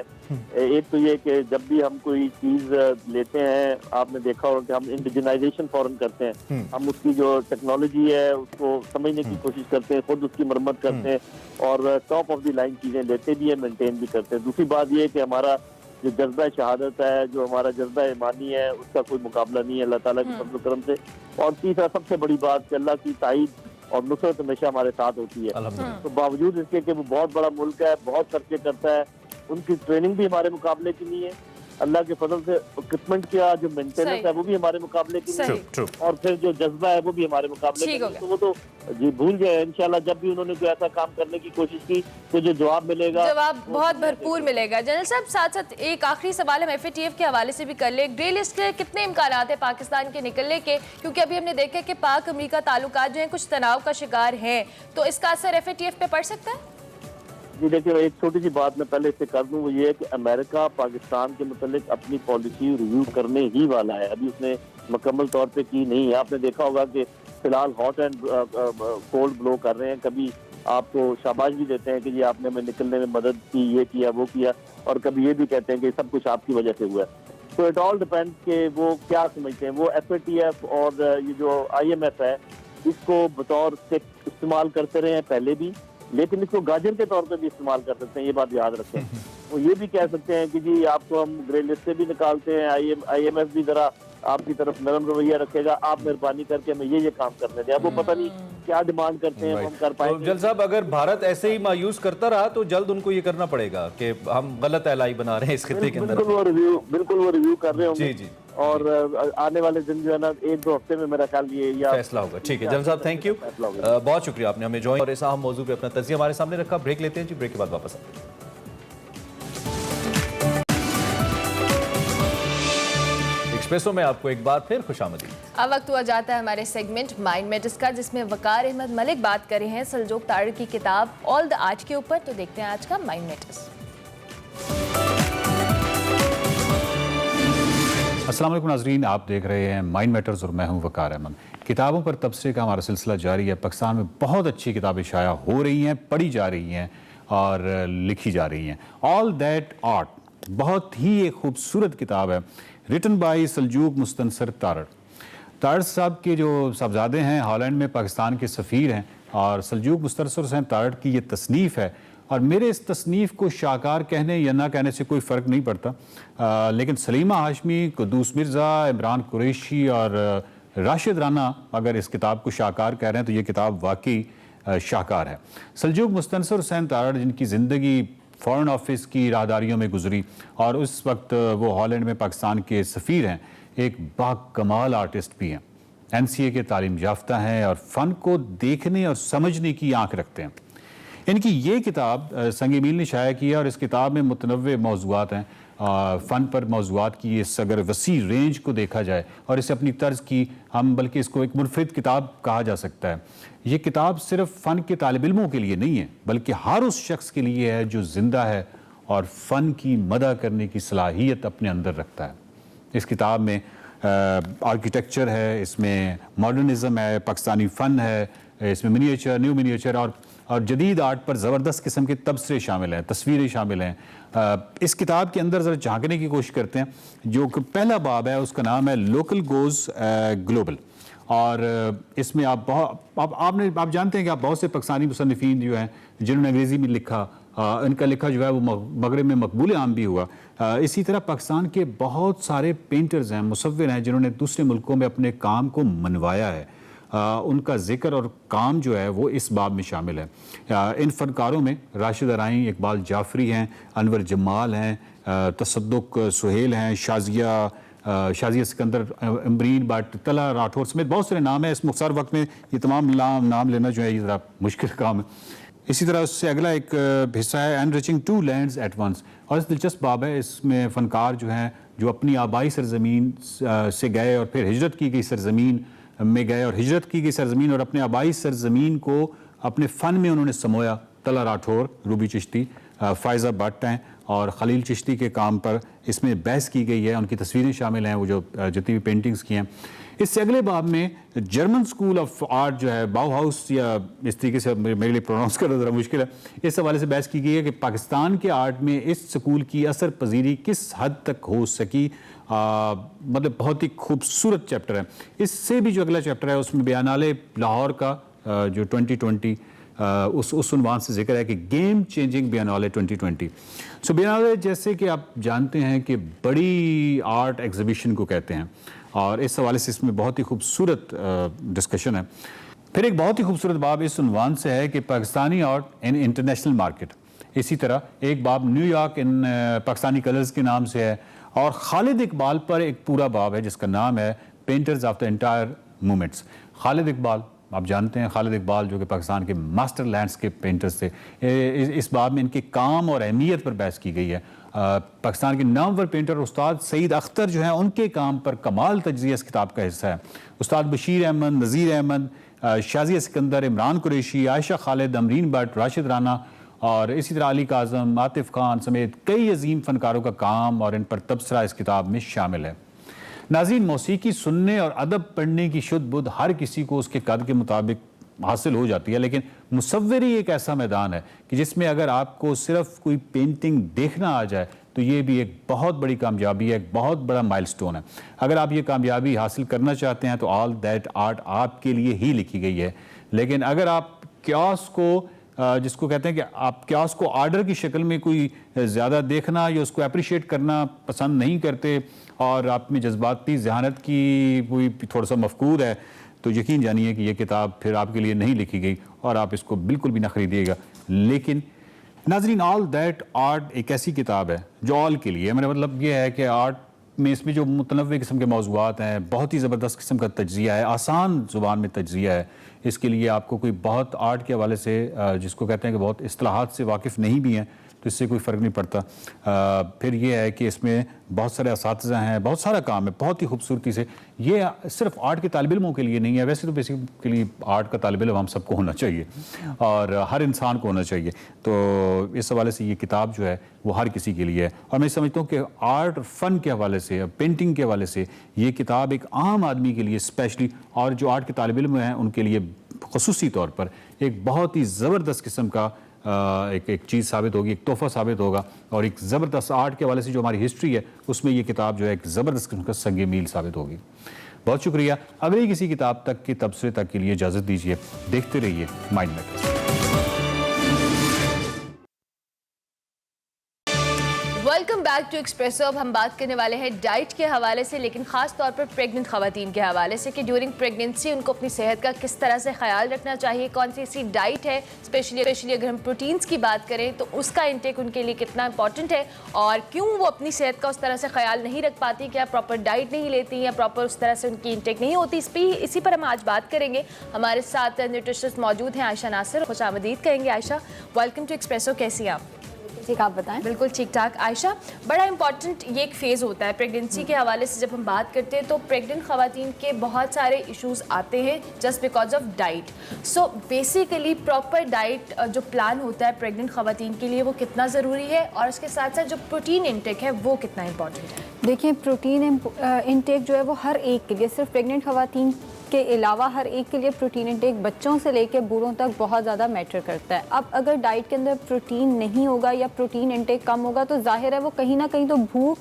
एक तो ये कि जब भी हम कोई चीज लेते हैं, आपने देखा होगा कि हम इंडिजिनाइजेशन फौरन करते हैं, हम उसकी जो टेक्नोलॉजी है उसको समझने की कोशिश करते हैं, खुद उसकी मरम्मत करते हैं और टॉप ऑफ द लाइन चीजें लेते भी हैं, मेंटेन भी करते हैं। दूसरी बात ये कि हमारा जो जज्बा शहादत है, जो हमारा जज्बा ईमानी है, उसका कोई मुकाबला नहीं है अल्लाह ताला के फज़ल करम से। और तीसरा सबसे बड़ी बात कि अल्लाह की ताईद और नुसरत हमेशा हमारे साथ होती है। तो बावजूद इसके कि वो बहुत बड़ा मुल्क है, बहुत खर्चे करता है, उनकी ट्रेनिंग भी हमारे मुकाबले की नहीं है, अल्लाह के फजल से इक्विपमेंट का जो मेंटेनेंस सही। है वो भी हमारे मुकाबले की सही। नहीं है। True. और फिर जो जज्बा है वो भी हमारे मुकाबले ठीक का हो नहीं। गया। तो वो तो जी भूल जाए इंशाल्लाह, जब भी उन्होंने कोई ऐसा काम करने की कोशिश की तो जो जवाब मिलेगा जवाब वो बहुत दुनिया भरपूर देखेगी। मिलेगा। जनरल साहब, साथ साथ एक आखिरी सवाल हम FATF के हवाले से भी कर ले, ग्रे लिस्ट के कितने इम्कान है पाकिस्तान के निकलने के, क्योंकि अभी हमने देखा कि पाक अमेरिका ताल्लुकात जो हैं कुछ तनाव का शिकार हैं, तो इसका असर FATF पे पड़ सकता है? जी देखिए, एक छोटी सी बात मैं पहले इससे कर दूं, वो ये है कि अमेरिका पाकिस्तान के मुतालिक अपनी पॉलिसी रिव्यू करने ही वाला है। अभी उसने मुकम्मल तौर पे की नहीं है। आपने देखा होगा कि फिलहाल हॉट एंड कोल्ड ब्लो कर रहे हैं, कभी आपको शाबाश भी देते हैं कि जी आपने हमें निकलने में मदद की, ये किया वो किया, और कभी ये भी कहते हैं कि सब कुछ आपकी वजह से हुआ है। तो इट ऑल डिपेंड कि वो क्या समझते हैं। वो FATF और ये जो IMF है इसको बतौर स्टिक इस्तेमाल करते रहे हैं पहले भी, लेकिन इसको गाजर के तौर पे भी इस्तेमाल कर सकते हैं, ये बात याद रखें। वो ये भी कह सकते हैं कि जी आपको हम ग्रे लिस्ट से भी निकालते हैं, IMF भी जरा आपकी तरफ नरम रवैया रखेगा, आप मेहरबानी करके हमें ये काम करने दें। अब वो पता नहीं क्या डिमांड करते हैं, वो हम कर तो पाएंगे। जल साहब, अगर भारत ऐसे ही मायूस करता रहा तो जल्द उनको ये करना पड़ेगा कि हम गलत एलाई बना रहे हैं इस खित्ते के अंदर। बिल्कुल वो रिव्यू कर रहे होंगे। जी। और आने वाले दिन जो है ना, 1-2 हफ्ते में मेरा ख्याल ये या फैसला होगा। ठीक है जनरल साहब, थैंक यू, फैसला होगा। बहुत शुक्रिया आपने हमें ज्वाइन और इस अहम मौजू पे अपना तजिया हमारे सामने रखा। ब्रेक लेते हैं जी, ब्रेक के बाद वापस आते हैं। एक्सप्रेसो में आपको एक बार फिर खुशामदीद। अब वक्त हुआ जाता है हमारे सेगमेंट माइंड मैटर्स का, जिसमें वकार अहमद मलिक बात कर रहे हैं सलजोग तारड़ की किताब ऑल द आर्ट के ऊपर। तो देखते हैं आज का माइंड मैटर्स। अस्सलाम वालेकुम नाज़रीन, आप देख रहे हैं माइंड मैटर्स और मैं हूं वकार अहमद। किताबों पर तबसरे का हमारा सिलसिला जारी है। पाकिस्तान में बहुत अच्छी किताबें शाया हो रही हैं, पढ़ी जा रही हैं और लिखी जा रही हैं। ऑल दैट आर्ट बहुत ही एक खूबसूरत किताब है, रिटन बाय सलजूक मुस्तनसर तारड़। तारड़ साहब के जो साहबजादे हैं हॉलैंड में पाकिस्तान के सफ़ीर हैं, और सलजूक मुस्तनसर हुसैन तारड़ की ये तसनीफ़ है। और मेरे इस तसनीफ़ को शाहकार कहने या ना कहने से कोई फ़र्क नहीं पड़ता, लेकिन सलीमा हाशमी, कुद्दूस मिर्ज़ा, इमरान कुरैशी और राशिद राना अगर इस किताब को शाहकार कह रहे हैं तो ये किताब वाकई शाहकार है। सलजूक मुस्तनसर हुसैन तारड़, जिनकी ज़िंदगी फ़ॉरेन ऑफिस की राहदारियों में गुजरी और उस वक्त वो हॉलैंड में पाकिस्तान के सफ़ीर हैं, एक बाकमाल आर्टिस्ट भी हैं, NCA के तालीम याफ्ता हैं और फ़न को देखने और समझने की आँख रखते हैं। इनकी ये किताब संग मील ने शाया किया और इस किताब में मुतनव्वे मौज़ूआत हैं। फ़न पर मौज़ूआत की इस अगर वसी रेंज को देखा जाए और इसे अपनी तर्ज की हम बल्कि इसको एक मुनफरिद किताब कहा जा सकता है। ये किताब सिर्फ फ़न के तालिब इल्मों के लिए नहीं है, बल्कि हर उस शख्स के लिए है जो ज़िंदा है और फ़न की मदह करने की सलाहियत अपने अंदर रखता है। इस किताब में आर्किटेक्चर है, इसमें मॉडर्निज़म है, पाकिस्तानी फ़न है, इसमें मिनिएचर, न्यू मिनिएचर और जदीद आर्ट पर ज़बरदस्त किस्म के तबसरे शामिल हैं, तस्वीरें शामिल हैं। इस किताब के अंदर ज़रा झांकने की कोशिश करते हैं। जो पहला बाब है उसका नाम है लोकल गोज़ ग्लोबल, और इसमें आप जानते हैं कि आप बहुत से पाकिस्तानी मुसन्निफ़ीन जो हैं जिन्होंने अंग्रेज़ी में लिखा, इनका लिखा जो है वो मगरब में मकबूल आम भी हुआ। इसी तरह पाकिस्तान के बहुत सारे पेंटर्स हैं, मुसव्विर हैं जिन्होंने दूसरे मुल्कों में अपने काम को मनवाया है। उनका जिक्र और काम जो है वो इस बाब में शामिल है। इन फनकारों में राशिद अराई, इकबाल जाफरी हैं, अनवर जमाल हैं, तसद्दुक सुहेल हैं, शाजिया सिकंदर, अमरीन भट्ट, तला राठौर समेत बहुत सारे नाम हैं। इस मुख्तार वक्त में ये तमाम नाम लेना जो है ये ज़रा मुश्किल काम है। इसी तरह उससे अगला एक हिस्सा है enriching two lands at once, और इस दिलचस्प बाब है। इसमें फ़नकार जो हैं जो अपनी आबाई सरजमीन से गए और फिर हिजरत की गई सरजमीन में गए और हिजरत की गई सरजमीन और अपने आबाई सरजमीन को अपने फ़न में उन्होंने समोया। तला राठौर, रूबी चिश्ती, फ़ायज़ा भट्ट हैं और खलील चिश्ती के काम पर इसमें बहस की गई है। उनकी तस्वीरें शामिल हैं, वो जो जितनी भी पेंटिंग्स की हैं। इससे अगले बाब में जर्मन स्कूल ऑफ आर्ट जो है बाउहाउस, या इस तरीके से मेरे लिए प्रोनाउंस करना ज़रा मुश्किल है, इस हवाले से बहस की गई है कि पाकिस्तान के आर्ट में इस स्कूल की असर पजीरी किस हद तक हो सकी। मतलब बहुत ही खूबसूरत चैप्टर है। इससे भी जो अगला चैप्टर है उसमें बयानाले लाहौर का जो 2020 उस उन्वान से जिक्र है कि गेम चेंजिंग बयानाले 2020। सो बयानाले जैसे कि आप जानते हैं कि बड़ी आर्ट एग्जीबिशन को कहते हैं, और इस हवाले से इसमें बहुत ही खूबसूरत डिस्कशन है। फिर एक बहुत ही खूबसूरत बाब इस उन्वान से है कि Pakistani art in international market. इसी तरह एक बाब न्यूयॉर्क इन पाकिस्तानी कलर्स के नाम से है, और खालिद इकबाल पर एक पूरा बाब है जिसका नाम है painters of the entire movements. Khalid Iqbal आप जानते हैं, खालिद इकबाल जो कि पाकिस्तान के मास्टर लैंडस्केप पेंटर्स थे। इस बाब में इनके काम और अहमियत पर बहस की गई है। पाकिस्तान के नामवर पेंटर उस्ताद सईद अख्तर जो हैं उनके काम पर कमाल तजज़िया इस किताब का हिस्सा है। उस्ताद बशीर अहमद, नज़ीर अहमद, शाजिया सिकंदर, इमरान कुरैशी, आयशा खालिद, अमरीन भट्ट, राशिद राना और इसी तरह अली काज़म, आतिफ खान समेत कई अजीम फनकारों का काम और इन पर तबसरा इस किताब में शामिल है। नाज़रीन, मौसीकी सुनने और अदब पढ़ने की शुद्ध बुद्ध हर किसी को उसके कद के मुताबिक हासिल हो जाती है, लेकिन मुसव्वरी एक ऐसा मैदान है कि जिसमें अगर आपको सिर्फ कोई पेंटिंग देखना आ जाए तो ये भी एक बहुत बड़ी कामयाबी है, एक बहुत बड़ा माइलस्टोन है। अगर आप ये कामयाबी हासिल करना चाहते हैं तो ऑल दैट आर्ट आपके लिए ही लिखी गई है। लेकिन अगर आप क्यास को जिसको कहते हैं कि आप क्यास को आर्डर की शक्ल में कोई ज़्यादा देखना या उसको अप्रिशिएट करना पसंद नहीं करते और आप में जज्बाती ज़हानत की कोई थोड़ा सा मफकूद है तो यकीन जानिए कि ये किताब फिर आपके लिए नहीं लिखी गई और आप इसको बिल्कुल भी ना ख़रीदिएगा। लेकिन नाज़रीन, ऑल दैट आर्ट एक ऐसी किताब है जो ऑल के लिए, मेरा मतलब ये है कि आर्ट में इसमें जो मुतनव्वे किस्म के मौज़ूआत हैं, बहुत ही ज़बरदस्त किस्म का तज्ज़िया है, आसान ज़ुबान में तज्ज़िया है। इसके लिए आपको कोई बहुत आर्ट के हवाले से जिसको कहते हैं कि बहुत इस्तिलाहात से वाकिफ़ नहीं भी हैं तो इससे कोई फ़र्क नहीं पड़ता। फिर ये है कि इसमें बहुत सारे असातिज़ा हैं, बहुत सारा काम है, बहुत ही खूबसूरती से। ये सिर्फ आर्ट के तालिब इल्मों के लिए नहीं है, वैसे तो बेसिकली आर्ट का तालिब इल्म हम सबको होना चाहिए और हर इंसान को होना चाहिए। तो इस हवाले से ये किताब जो है वो हर किसी के लिए है और मैं समझता हूँ कि आर्ट फ़न के हवाले से, पेंटिंग के हवाले से ये किताब एक आम आदमी के लिए स्पेशली और जो आर्ट के तालिब इल्म हैं उनके लिए ख़ुसूसी तौर पर एक बहुत ही ज़बरदस्त किस्म का एक चीज़ साबित होगी, एक तोहफ़ा साबित होगा और एक ज़बरदस्त आर्ट के हवाले से जो हमारी हिस्ट्री है उसमें ये किताब जो है एक ज़बरदस्त किस्म का संग मील साबित होगी। बहुत शुक्रिया। अगली किसी किताब तक के तबसरे तक के लिए इजाज़त दीजिए। देखते रहिए mind matters. Welcome back to Expresso. अब हम बात करने वाले हैं डाइट के हवाले से, लेकिन खास तौर पर प्रेग्नेंट खवातीन के हवाले से कि ड्यूरिंग प्रेगनेंसी उनको अपनी सेहत का किस तरह से ख्याल रखना चाहिए, कौन सी ऐसी डाइट है स्पेशली अगर हम प्रोटीन्स की बात करें तो उसका इंटेक उनके लिए कितना इंपॉर्टेंट है और क्यों वो अपनी सेहत का उस तरह से ख्याल नहीं रख पाती, क्या प्रॉपर डाइट नहीं लेती या प्रॉपर उस तरह से उनकी इंटेक नहीं होती। इसी पर हम आज बात करेंगे। हमारे साथ न्यूट्रिशनिस्ट मौजूद हैं आयशा नासिर। खुशामदीद कहेंगे आयशा, वेलकम टू एक्सप्रेसो। कैसी हैं आप? ठीक, आप बताएं। बिल्कुल ठीक ठाक। आयशा, बड़ा इंपॉर्टेंट ये एक फ़ेज़ होता है प्रेगनेंसी के हवाले से। जब हम बात करते हैं तो प्रेग्नेंट ख़वातीन के बहुत सारे इश्यूज आते हैं just because of diet. So basically proper diet जो प्लान होता है प्रेग्नेंट ख़वातीन के लिए वो कितना ज़रूरी है और उसके साथ साथ जो प्रोटीन इंटेक है वो कितना इंपॉर्टेंट है? देखिए, प्रोटीन इंटेक जो है वो हर एक के लिए, सिर्फ प्रेग्नेंट ख़वातीन के अलावा हर एक के लिए प्रोटीन इंटेक बच्चों से लेकर बूढ़ों तक बहुत ज़्यादा मैटर करता है। अब अगर डाइट के अंदर प्रोटीन नहीं होगा या प्रोटीन इंटेक कम होगा तो जाहिर है वो कहीं ना कहीं तो भूख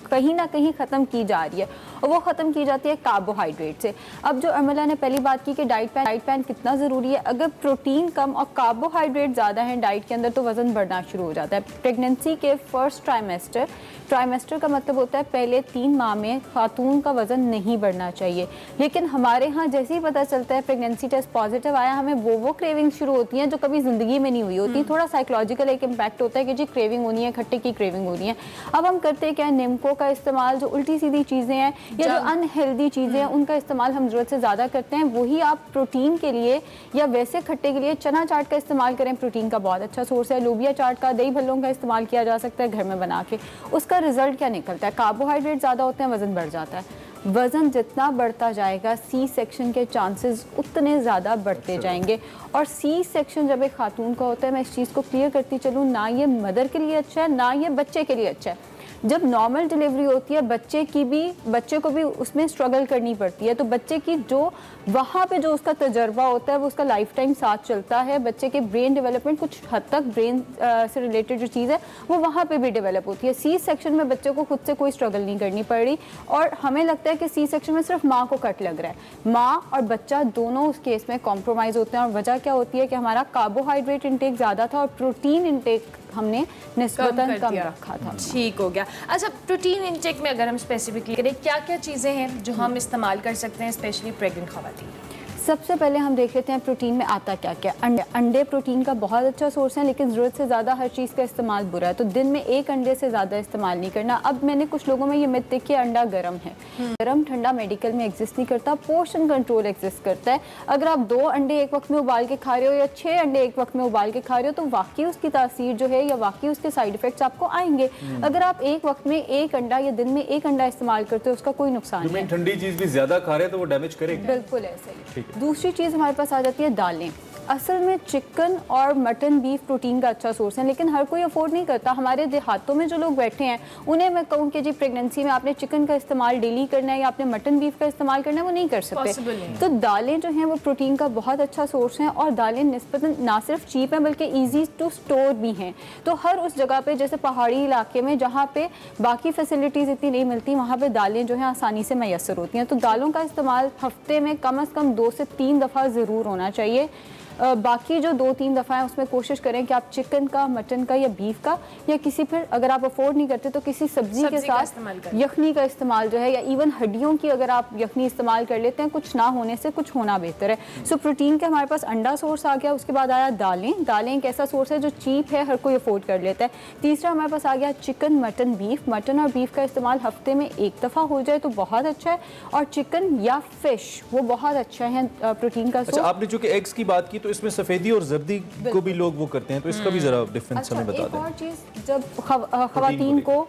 कहीं ना कहीं ख़त्म की जा रही है और वो ख़त्म की जाती है कार्बोहाइड्रेट से। अब जो अमला ने पहली बात की कि डाइट प्लान कितना ज़रूरी है, अगर प्रोटीन कम और कार्बोहाइड्रेट ज़्यादा है डाइट के अंदर तो वज़न बढ़ना शुरू हो जाता है। प्रेगनेंसी के फर्स्ट ट्राइमेस्टर का मतलब होता है पहले 3 माह में खातून का वज़न नहीं बढ़ना चाहिए। लेकिन हमारे यहाँ जैसे ही पता चलता है प्रेगनेंसी टेस्ट पॉजिटिव आया, हमें वो क्रेविंग शुरू होती हैं जो कभी ज़िंदगी में नहीं हुई होती। थोड़ा साइकोलॉजिकल एक इम्पैक्ट होता है कि जी क्रेविंग होनी है, खट्टे की क्रेविंग होनी है। अब हम करते क्या, निम्को का इस्तेमाल, जो उल्टी सीधी चीज़ें हैं या जो अनहेल्दी चीज़ें हैं उनका इस्तेमाल हम ज़रूरत से ज़्यादा करते हैं। वही आप प्रोटीन के लिए या वैसे खट्टे के लिए चना चाट का इस्तेमाल करें, प्रोटीन का बहुत अच्छा सोर्स है। लोबिया चाट का, दही भल्लों का इस्तेमाल किया जा सकता है घर में बना के। उसका रिजल्ट क्या निकलता है, कार्बोहाइड्रेट ज़्यादा होते हैं, वज़न बढ़ जाता है। वज़न जितना बढ़ता जाएगा सी सेक्शन के चांसेस उतने ज़्यादा बढ़ते जाएंगे। और सी सेक्शन जब एक खातून का होता है, मैं इस चीज़ को क्लियर करती चलूँ, ना ये मदर के लिए अच्छा है ना ये बच्चे के लिए अच्छा है। जब नॉर्मल डिलीवरी होती है बच्चे को भी उसमें स्ट्रगल करनी पड़ती है, तो बच्चे की जो वहाँ पे जो उसका तजर्बा होता है वो उसका लाइफ टाइम साथ चलता है। बच्चे के ब्रेन डेवलपमेंट कुछ हद तक ब्रेन से रिलेटेड जो चीज़ है वो वहाँ पे भी डेवलप होती है। सी सेक्शन में बच्चे को खुद से कोई स्ट्रगल नहीं करनी पड़ रही और हमें लगता है कि सी सेक्शन में सिर्फ माँ को कट लग रहा है। माँ और बच्चा दोनों उस केस में कॉम्प्रोमाइज़ होते हैं और वजह क्या होती है कि हमारा कार्बोहाइड्रेट इंटेक ज़्यादा था और प्रोटीन इंटेक हमने निस्बतन कम रखा था। ठीक हो गया। अच्छा, प्रोटीन इंटेक में अगर हम स्पेसिफिकली करें क्या क्या चीज़ें हैं जो हम इस्तेमाल कर सकते हैं स्पेशली प्रेग्नेंट खवातीन? सबसे पहले हम देख लेते हैं प्रोटीन में आता क्या क्या। अंडे प्रोटीन का बहुत अच्छा सोर्स है, लेकिन ज़रूरत से ज़्यादा हर चीज़ का इस्तेमाल बुरा है, तो दिन में एक अंडे से ज़्यादा इस्तेमाल नहीं करना। अब मैंने कुछ लोगों में ये मिथ देखी है अंडा गर्म है, गर्म ठंडा मेडिकल में एग्जिस्ट नहीं करता, पोर्शन कंट्रोल एग्जिस्ट करता है। अगर आप 2 अंडे एक वक्त में उबाल के खा रहे हो या 6 अंडे एक वक्त में उबाल के खा रहे हो, तो वाकई उसकी तासीर जो है या वाकई उसके साइड इफेक्ट्स आपको आएंगे। अगर आप एक वक्त में एक अंडा या दिन में एक अंडा इस्तेमाल करते हो, उसका कोई नुकसान नहीं है। ठंडी चीज भी ज्यादा खा रहे हैं तो वो डैमेज करेगी। बिल्कुल ऐसे ही। दूसरी चीज़ हमारे पास आ जाती है दालें। असल में चिकन और मटन बीफ प्रोटीन का अच्छा सोर्स है, लेकिन हर कोई अफोर्ड नहीं करता। हमारे देहातों में जो लोग बैठे हैं उन्हें मैं कहूँ कि जी प्रेगनेंसी में आपने चिकन का इस्तेमाल डेली करना है या आपने मटन बीफ का इस्तेमाल करना है, वो नहीं कर सकते। तो दालें जो हैं वो प्रोटीन का बहुत अच्छा सोर्स हैं, और दालें निस्बतन ना सिर्फ चीप हैं बल्कि ईजी टू स्टोर भी हैं। तो हर उस जगह पे, जैसे पहाड़ी इलाके में जहाँ पे बाकी फैसिलिटीज़ इतनी नहीं मिलती, वहाँ पे दालें जो हैं आसानी से मैसर होती हैं। तो दालों का इस्तेमाल हफ्ते में कम से कम 2 से 3 दफ़ा ज़रूर होना चाहिए। बाकी जो 2-3 दफ़ा है उसमें कोशिश करें कि आप चिकन का, मटन का या बीफ का, या किसी फिर अगर आप अफोर्ड नहीं करते तो किसी सब्जी के साथ यखनी का इस्तेमाल जो है, या इवन हड्डियों की अगर आप यखनी इस्तेमाल कर लेते हैं, कुछ ना होने से कुछ होना बेहतर है। सो प्रोटीन के हमारे पास अंडा सोर्स आ गया, उसके बाद आया दालें। दालें एक ऐसा सोर्स है जो चीप है, हर कोई अफोर्ड कर लेता है। तीसरा हमारे पास आ गया चिकन, मटन, बीफ। मटन और बीफ का इस्तेमाल हफ्ते में 1 दफ़ा हो जाए तो बहुत अच्छा है, और चिकन या फिश वो बहुत अच्छा है प्रोटीन का सोर्स। अच्छा, आपने चूंकि एग्स की बात की तो इसमें सफेदी और जर्दी को भी लोग वो करते हैं, तो इसका भी जरा डिफरेंस हमें बता दें। एक और चीज़, जब खवातीन को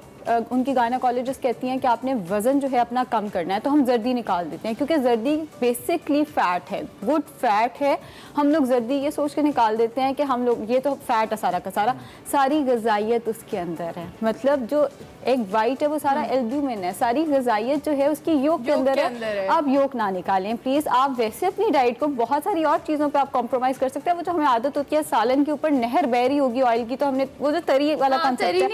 उनकी गायनेकोलॉजिस्ट कहती हैं कि आपने वज़न जो है अपना कम करना है, तो हम जर्दी निकाल देते हैं, क्योंकि जर्दी बेसिकली फ़ैट है, गुड फैट है। हम लोग जर्दी ये सोच के निकाल देते हैं कि हम लोग ये तो फ़ैट है सारा का सारा, सारी गज़ाइयत उसके अंदर है। मतलब जो एक वाइट है वो सारा एल्ब्यूमिन है, सारी गज़ाइयत जो है उसकी योग के अंदर है। आप योग ना निकालें प्लीज़। आप वैसे अपनी डाइट को बहुत सारी और चीज़ों पर आप कॉम्प्रोमाइज़ कर सकते हैं। वो जो हमें आदत होती है सालन के ऊपर नहर बह रही होगी ऑयल की, तो हमने वो जो तरी वाला कंसेप्ट है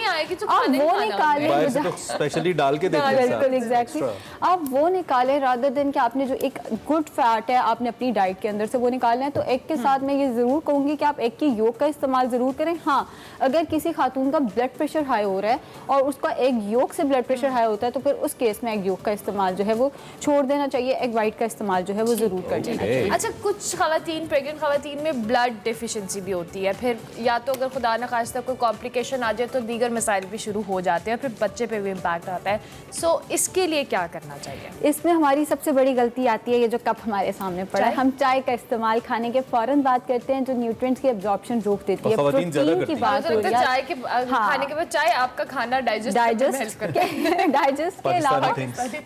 वो निकाल तो स्पेशली डाल के देते हैं। बिल्कुल एग्जैक्टली, आप वो निकालें रादर देन कि आपने जो एक गुड फैट है आपने अपनी डाइट के अंदर से वो निकालना है। तो एग के साथ मैं ये ज़रूर कहूँगी कि आप एग की योग का इस्तेमाल ज़रूर करें। हाँ, अगर किसी खातून का ब्लड प्रेशर हाई हो रहा है और उसका एग योग से ब्लड प्रेशर हाई होता है, तो फिर उस केस में एग योग का इस्तेमाल जो है वो छोड़ देना चाहिए। एग वाइट का इस्तेमाल जो है वो ज़रूर कर देना चाहिए। अच्छा, कुछ खवातीन, प्रेग्नेंट खवातीन में ब्लड डिफिशिएंसी भी होती है, फिर या तो अगर खुदा न खास्ता कोई कॉम्प्लिकेशन आ जाए तो दीगर मसाइल भी शुरू हो जाते हैं, फिर बच्चे पे भी इम्पैक्ट आता है। सो इसके लिए क्या करना चाहिए? इसमें हमारी सबसे बड़ी गलती आती है ये जो कप हमारे सामने पड़ा है, हम चाय का इस्तेमाल खाने के फौरन बात करते हैं, जो न्यूट्रिएंट्स की एब्जॉर्प्शन रोक देती है। प्रोटीन की बात हो रही है, चाय के खाने के बाद चाय आपका खाना डाइजेस्ट के अलावा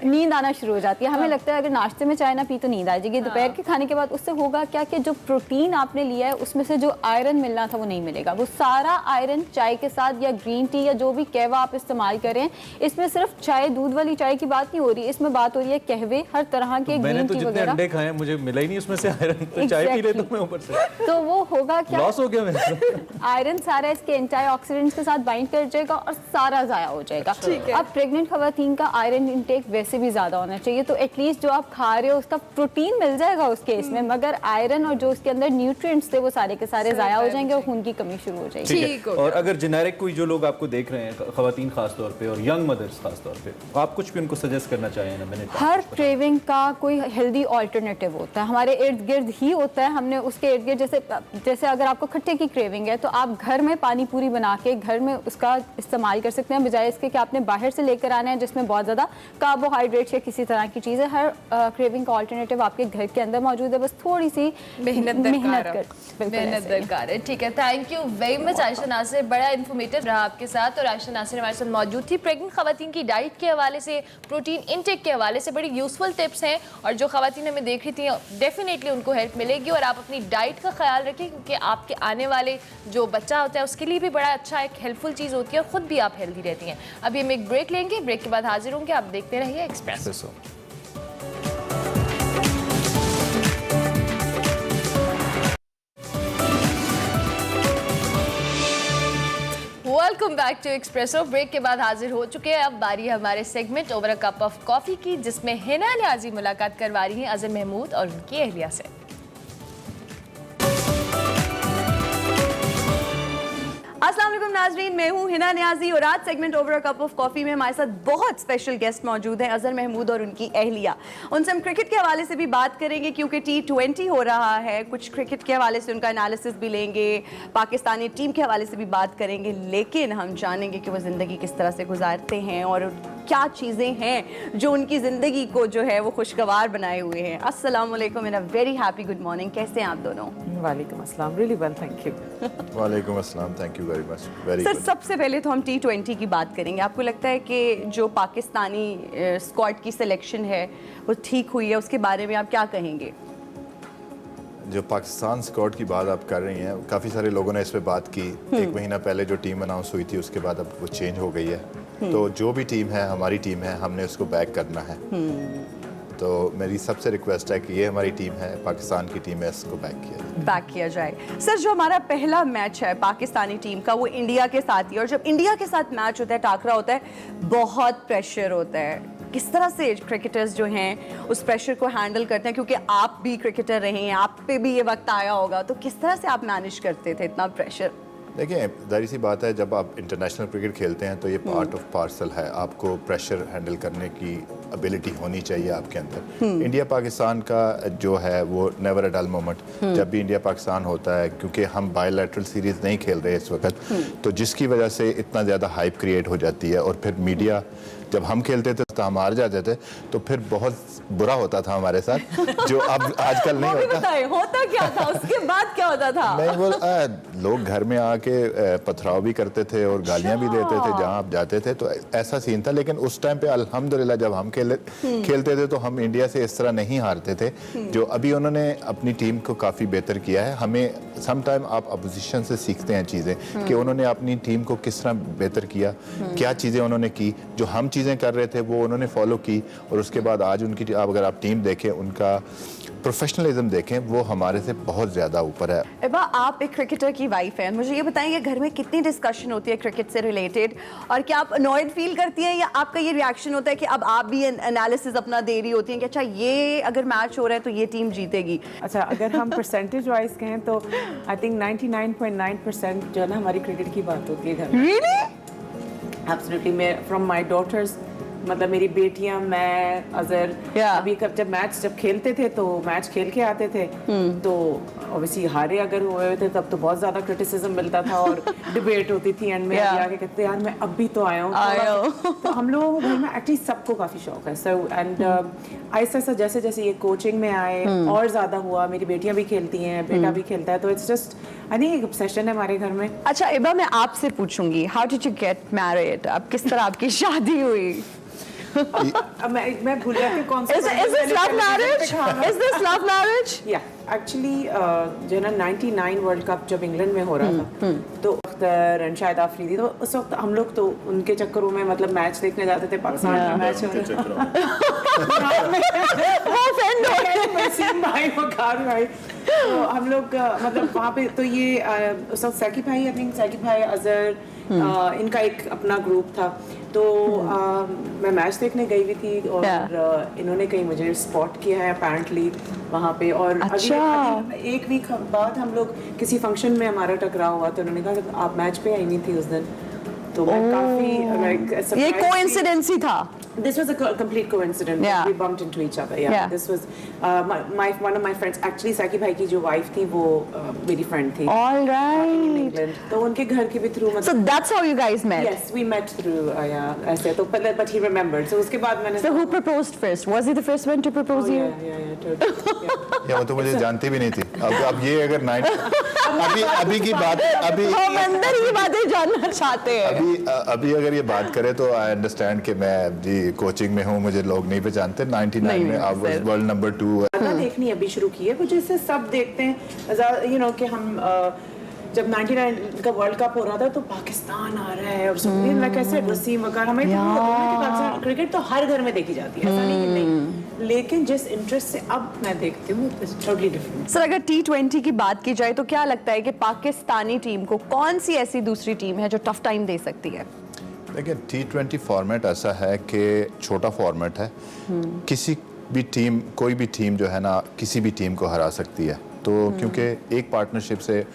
नींद आना शुरू हो जाती है। हमें लगता है अगर नाश्ते में चाय ना पी तो नींद आ जाएगी। दोपहर के खाने के बाद उससे होगा क्या कि जो प्रोटीन आपने लिया है उसमें से जो आयरन मिलना था वो नहीं मिलेगा। वो सारा आयरन चाय के साथ या ग्रीन टी या जो भी कहवा आप इस्तेमाल करें, इसमें सिर्फ चाय, दूध वाली चाय की बात नहीं हो रही, इसमें बात हो रही है कहवे, हर तरह के ग्रीन टी वगैरह। अंडे खाए मुझे मिला ही नहीं उसमें से आयरन, तो चाय पी लेता हूं मैं ऊपर से, तो वो होगा क्या, लॉस हो गया मेरा। आयरन सारा इसके एंटीऑक्सीडेंट्स के साथ बाइंड कर जाएगा और सारा जाया हो जाएगा। अब प्रेग्नेंट खवातीन का आयरन इंटेक वैसे भी ज्यादा होना चाहिए, तो एटलीस्ट जो आप खा रहे हो उसका प्रोटीन मिल जाएगा उस केस में, मगर आयरन और जो उसके अंदर न्यूट्रिएंट्स थे वो सारे के सारे जाया हो जाएंगे और खून की कमी शुरू हो जाएगी। और अगर जेनेरिक कोई जो लोग आपको देख रहे हैं, खवातीन खास तौर पे और यंग मदर्स खास तौर पे, आप कुछ भी उनको सजेस्ट करना चाहें ना? मैंने हर क्रेविंग का कोई हेल्दी ऑल्टरनेटिव होता है, हमारे इर्द गिर्द ही होता है। हमने उसके इर्द गिर्द जैसे अगर आपको खट्टे की क्रेविंग है तो आप घर में पानी पूरी बना के घर में उसका इस्तेमाल कर सकते हैं, बजाय इसके कि आपने बाहर से लेकर आना है जिसमें बहुत ज़्यादा कार्बोहाइड्रेट्स या किसी तरह की चीज़ है। हर क्रेविंग का ऑल्टरनेटिव आपके घर के अंदर मौजूद है, बस थोड़ी सी मेहनत दरकार है। ठीक है, thank you very much Aisha Nasir, बड़ा इन्फॉर्मेटिव रहा आपके साथ। और आयशा नासिर हमारे साथ मौजूद थी। प्रेग्नेंट खवातीन की डाइट के हवाले से, प्रोटीन इनटेक के हवाले से बड़ी यूजफुल टिप्स हैं, और जो खवातीन हमें देख रही थी डेफिनेटली उनको हेल्प मिलेगी। और आप अपनी डाइट का ख्याल रखें, क्योंकि आपके आने वाले जो बच्चा होता है उसके लिए भी बड़ा अच्छा एक हेल्पफुल चीज़ होती है, और ख़ुद भी आप हेल्दी रहती हैं। अभी हम एक ब्रेक लेंगे, ब्रेक के बाद हाजिर होंगे। आप देखते रहिए Expresso. Welcome back to Expresso. Break के बाद हाजिर हो चुके हैं। अब बारी है हमारे segment over a cup of coffee की, जिसमें हिना न्याजी मुलाकात करवा रही हैं अज़म महमूद और उनकी अहलिया से। अस्सलाम वालेकुम नाजरीन, मैं हूँ हिना न्याजी और आज segment over a cup of coffee में हमारे साथ बहुत स्पेशल गेस्ट मौजूद हैं, अजहर महमूद और उनकी अहलिया। उनसे हम क्रिकेट के हवाले से भी बात करेंगे क्योंकि T20 हो रहा है, कुछ क्रिकेट के हवाले से उनका एनालिसिस भी लेंगे, पाकिस्तानी टीम के हवाले से भी बात करेंगे, लेकिन हम जानेंगे कि वो ज़िंदगी किस तरह से गुजारते हैं और क्या चीज़ें हैं जो उनकी ज़िंदगी को जो है वो खुशगवार बनाए हुए हैं। अस्सलाम वालेकुम and a very happy good morning. कैसे हैं आप दोनों? वालेकुम अस्सलाम, रियली वेल, थैंक यू। वालेकुम अस्सलाम, thank you very much, very sir, good. सबसे पहले तो हम T20 की बात करेंगे। आपको लगता है कि जो पाकिस्तानी स्क्वाड की सिलेक्शन है वो ठीक हुई है? उसके बारे में आप क्या कहेंगे? जो पाकिस्तान स्क्वाड की बात आप कर रही हैं, काफ़ी सारे लोगों ने इस पे बात की। एक महीना पहले जो टीम अनाउंस हुई थी उसके बाद अब वो चेंज हो गई है। तो जो भी टीम है हमारी टीम है, हमने उसको बैक करना है। तो मेरी सबसे रिक्वेस्ट है कि ये हमारी टीम है, पाकिस्तान की टीम है, इसको बैक किया जाए। सर, जो हमारा पहला मैच है पाकिस्तानी टीम का वो इंडिया के साथ ही, और जब इंडिया के साथ मैच होता है, टाकरा होता है, बहुत प्रेशर होता है। किस तरह से क्रिकेटर्स जो हैं उस प्रेशर को हैंडल करते हैं, क्योंकि आप भी क्रिकेटर रहे हैं, आप पे भी ये वक्त आया होगा, तो किस तरह से आप मैनेज करते थे इतना प्रेशर? देखिए, जाहिर सी बात है, जब आप इंटरनेशनल क्रिकेट खेलते हैं तो ये पार्ट ऑफ पार्सल है। आपको प्रेशर हैंडल करने की एबिलिटी होनी चाहिए आपके अंदर। इंडिया पाकिस्तान का जो है वो नेवर अ डल मोमेंट, जब भी इंडिया पाकिस्तान होता है, क्योंकि हम बायलैटरल सीरीज़ नहीं खेल रहे इस वक्त, तो जिसकी वजह से इतना ज़्यादा हाइप क्रिएट हो जाती है। और फिर मीडिया, जब हम खेलते थे तो हम हार जाते थे, तो फिर बहुत बुरा होता था हमारे साथ, जो अब आजकल नहीं होता। होता क्या था उसके बाद? क्या होता था? नहीं, वो लोग घर में आके पथराव भी करते थे और गालियां भी देते थे जहां आप जाते थे, तो ऐसा सीन था। लेकिन उस टाइम पे अल्हम्दुलिल्लाह जब हम खेलते थे तो हम इंडिया से इस तरह नहीं हारते थे। जो अभी उन्होंने अपनी टीम को काफ़ी बेहतर किया है। हमें सम टाइम आप अपोजिशन से सीखते हैं चीज़ें कि उन्होंने अपनी टीम को किस तरह बेहतर किया, क्या चीज़ें उन्होंने की, जो हम चीज़ें कर रहे थे वो उन्होंने फॉलो की। और उसके बाद आज उनकी, अगर आप टीम देखें, उनका प्रोफेशनलिज्म देखें, वो हमारे से बहुत ज़्यादा ऊपर है। एबा, आप एक क्रिकेटर की वाइफ हैं, मुझे ये बताएंगे घर में कितनी डिस्कशन होती है क्रिकेट से रिलेटेड, और क्या आप अनॉयड फील करती हैं या आपका ये रिएक्शन होता है कि अब आप भी एनालिसिस अपना दे रही होती हैं कि अच्छा ये अगर मैच हो रहा है तो ये टीम जीतेगी? अच्छा, अगर हम परसेंटेज वाइज कहें तो आई थिंक 99.9% जो है ना हमारी क्रिकेट की बात होती है घर में। रियली? एब्सोल्युटली। मैं फ्रॉम माय डॉटर्स, मतलब मेरी बेटियां, मैं, अजहर, अभी जब मैच जब खेलते थे तो मैच खेल के आते थे, तो ऑब्वियसली हारे अगर हुए हुए थे तब तो बहुत ज़्यादा क्रिटिसिज्म मिलता था और डिबेट होती थी। एंड में आके कहते यार मैं अब भी तो आया हूँ। तो हम लोगों को घर में एक्चुअली सबको काफ़ी शौक है। सो एंड ऐसा ऐसा जैसे जैसे ये कोचिंग में आए और ज़्यादा हुआ। मेरी बेटियां भी खेलती हैं, बेटा भी खेलता है, तो इट्स जस्ट आई थिंक एक ऑब्सेशन है हमारे घर में। अच्छा एबा, मैं आपसे पूछूंगी, how did you get married? अब किस तरह आपकी शादी हुई? मैं भूल जाती हूँ कौन सा। Is this love marriage? Is this love marriage? Yeah, actually जो ना 99 वर्ल्ड कप जब इंग्लैंड में हो रहा था, तो अख्तर एंड शाहिद आफरीदी, तो उस वक्त हम लोग तो उनके चक्करों में मतलब मैच देखने जाते थे। पाकिस्तान का मैच हो रहा है, तो हम लोग मतलब वहाँ पे, तो ये उस वक्त साकिब भाई, आई थिंक साकिब भाई, अजहर, इनका एक अपना ग्रुप था। तो मैं मैच देखने गई हुई थी और इन्होंने कहीं मुझे स्पॉट किया है अपेरेंटली वहाँ पे। और अभी एक वीक बाद हम लोग किसी फंक्शन में हमारा टकराव हुआ, तो उन्होंने कहा कि आप मैच पे आई नहीं थी उस दिन। तो मैं काफी ये कोइंसिडेंस ही था। This was a complete coincidence. Yeah. We bumped into each other. Yeah. This was one of my friends. Actually, Saqib भाई की जो wife थी वो मेरी friend थी. All right. In England. तो उनके घर के भी through. So that's how you guys met. Yes, we met through. Yeah. ऐसे तो but he remembered. So उसके बाद मैंने. So who proposed first? Was he the first one to propose you? Yeah, totally. या वो तो मुझे जानती भी नहीं थी। अब ये अगर अभी की बात, अभी हम अंदर ये बातें जानना चाहते हैं। अभी अगर ये बात करें तो आई अंडरस्टैंड कि मैं जी कोचिंग में हूँ, मुझे लोग नहीं पहचानते। 99 में आप वर्ल्ड नंबर 2 देखनी अभी शुरू की है, कुछ जैसे सब देखते हैं, यू नो कि हम जब 99 का वर्ल्ड कप हो रहा था तो पाकिस्तान आ रहा है और कैसे वसीम वकार, हमें तो क्रिकेट तो हर घर में देखी जाती है, ऐसा नहीं कि नहीं, लेकिन जिस इंटरेस्ट से अब मैं देखती हूँ टोटली डिफरेंट। सर, अगर T20 की बात की जाए तो क्या लगता है कि पाकिस्तानी टीम को कौन सी ऐसी दूसरी टीम है जो टफ टाइम दे सकती है? देखिए, T20 फॉर्मेट ऐसा है कि छोटा फॉर्मेट है, किसी भी टीम, कोई भी टीम जो है ना किसी भी टीम को हरा सकती है। तो क्योंकि एक पार्टनरशिप से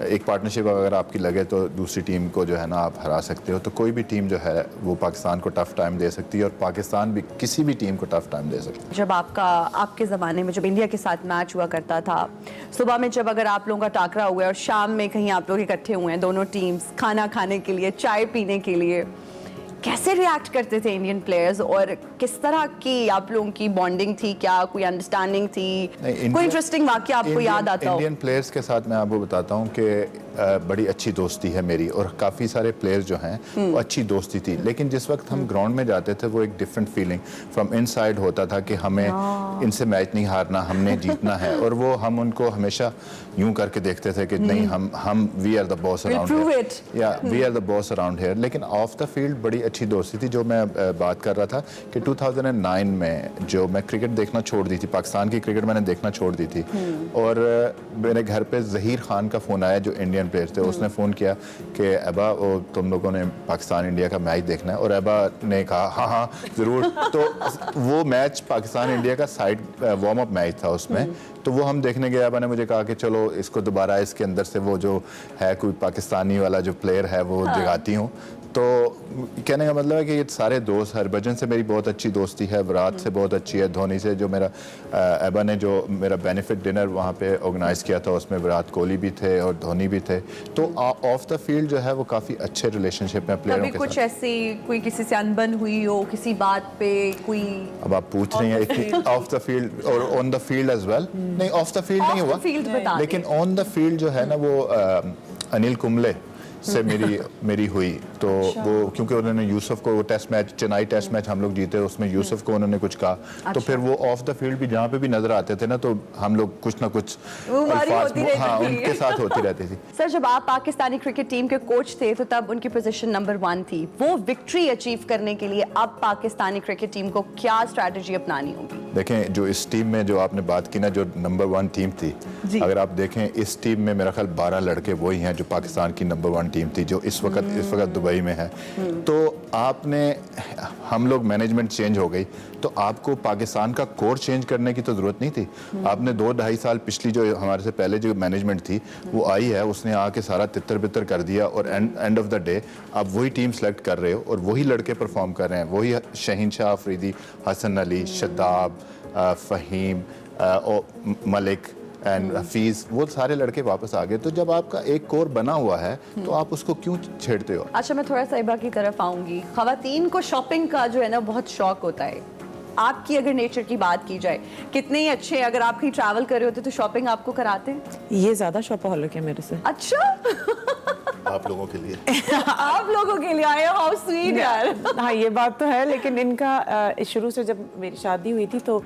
एक पार्टनरशिप अगर आपकी लगे तो दूसरी टीम को जो है ना आप हरा सकते हो। तो कोई भी टीम जो है वो पाकिस्तान को टफ टाइम दे सकती है और पाकिस्तान भी किसी भी टीम को टफ टाइम दे सकती है। जब आपके ज़माने में जब इंडिया के साथ मैच हुआ करता था, सुबह में जब अगर आप लोगों का टाकरा हुआ है और शाम में कहीं आप लोग इकट्ठे हुए हैं दोनों टीम्स खाना खाने के लिए, चाय पीने के लिए, कैसे रिएक्ट करते थे इंडियन प्लेयर्स और किस तरह की आप लोगों की बॉन्डिंग थी? क्या कोई अंडरस्टैंडिंग थी? कोई इंटरेस्टिंग वाकया आपको याद आता हो? इंडियन प्लेयर्स के साथ मैं आपको बताता हूँ कि बड़ी अच्छी दोस्ती है मेरी और काफ़ी सारे प्लेयर्स जो हैं वो अच्छी दोस्ती थी। लेकिन जिस वक्त हम ग्राउंड में जाते थे वो एक डिफरेंट फीलिंग फ्रॉम इनसाइड होता था कि हमें इनसे मैच नहीं हारना, हमने जीतना है। और वो हम उनको हमेशा यूं करके देखते थे कि नहीं हम we are the boss around here, या we are the boss around here. लेकिन ऑफ द फील्ड बड़ी अच्छी दोस्ती थी। जो मैं बात कर रहा था कि 2009 में जो मैं क्रिकेट देखना छोड़ दी थी, पाकिस्तान की क्रिकेट मैंने देखना छोड़ दी थी और मेरे घर पे ज़हीर खान का फ़ोन आया जो इंडियन प्लेयर थे। उसने फ़ोन किया कि एबा तुम लोगों ने पाकिस्तान इंडिया का मैच देखना है और एबा ने कहा हाँ हाँ ज़रूर। तो वो मैच पाकिस्तान इंडिया का साइड वार्म अप मैच था उसमें, तो वो हम देखने गए। एबा ने मुझे कहा कि चलो इसको दोबारा इसके अंदर से वो जो है कोई पाकिस्तानी वाला जो प्लेयर है वो जगाती हूँ। तो कहने का मतलब है कि ये सारे दोस्त, हरभजन से मेरी बहुत अच्छी दोस्ती है, विराट से बहुत अच्छी है, धोनी से जो मेरा एबा ने जो मेरा बेनिफिट डिनर वहाँ पे ऑर्गेनाइज़ किया था उसमें विराट कोहली भी थे और धोनी भी थे। तो ऑफ द फील्ड जो है वो काफ़ी अच्छे रिलेशनशिप में प्लेयरों के साथ। कुछ ऐसी कोई किसी से अनबन हुई हो किसी बात पे कोई? अब आप पूछ रही हैं ऑफ द फील्ड और on the field as well? नहीं, ऑफ द फील्ड नहीं हुआ, लेकिन ऑन द फील्ड जो है ना वो अनिल कुंबले से मेरी हुई। तो वो क्योंकि उन्होंने यूसुफ को वो test match, Chennai test match हम लोग जीते, उसमें यूसुफ को उन्होंने कुछ कहा। तो फिर वो ऑफ द फील्ड भी जहाँ पे भी नजर आते थे ना तो हम लोग कुछ ना कुछ अल्फाज उनके साथ होती रहती थी। सर, जब आप पाकिस्तानी क्रिकेट टीम के कोच थे तो तब उनकी पोजीशन नंबर 1 थी। वो विक्ट्री अचीव करने के लिए अब पाकिस्तानी क्रिकेट टीम को क्या स्ट्रैटेजी अपनानी होगी? देखें, जो इस टीम में जो आपने बात की ना, जो नंबर 1 टीम थी, अगर आप देखें इस टीम में मेरा ख्याल 12 लड़के वही हैं जो पाकिस्तान की नंबर 1 टीम थी जो इस वक्त दुबई में है। तो हम लोग मैनेजमेंट चेंज हो गई तो आपको पाकिस्तान का कोर चेंज करने की तो ज़रूरत नहीं थी। आपने 2-2.5 साल पिछली जो हमारे से पहले जो मैनेजमेंट थी वो आई है, उसने आके सारा तितर बितर कर दिया और एंड ऑफ द डे आप वही टीम सेलेक्ट कर रहे हो और वही लड़के परफॉर्म कर रहे हैं। वही शहीन शाह अफरीदी, हसन अली, शदाब, फ़हीम, मलिक एंड हफीज, वो सारे लड़के वापस आ गए। तो जब आपका एक कोर बना हुआ है तो आप उसको क्यों छेड़ते हो? अच्छा, मैं थोड़ा सा इबा की तरफ आऊंगी। खवातीन को शॉपिंग का जो है ना बहुत शौक होता है। आपकी अगर नेचर की बात की जाए, कितने ही अच्छे अगर आप कहीं ट्रैवल कर रहे होते तो शॉपिंग आपको कराते हैं? ये ज्यादा शॉपaholic है मेरे से। अच्छा आप लोगों के लिए आप लोगों के लिए आए, हाउ स्वीट यार। हाँ, ये बात तो है, लेकिन इनका शुरू से जब मेरी शादी हुई थी तो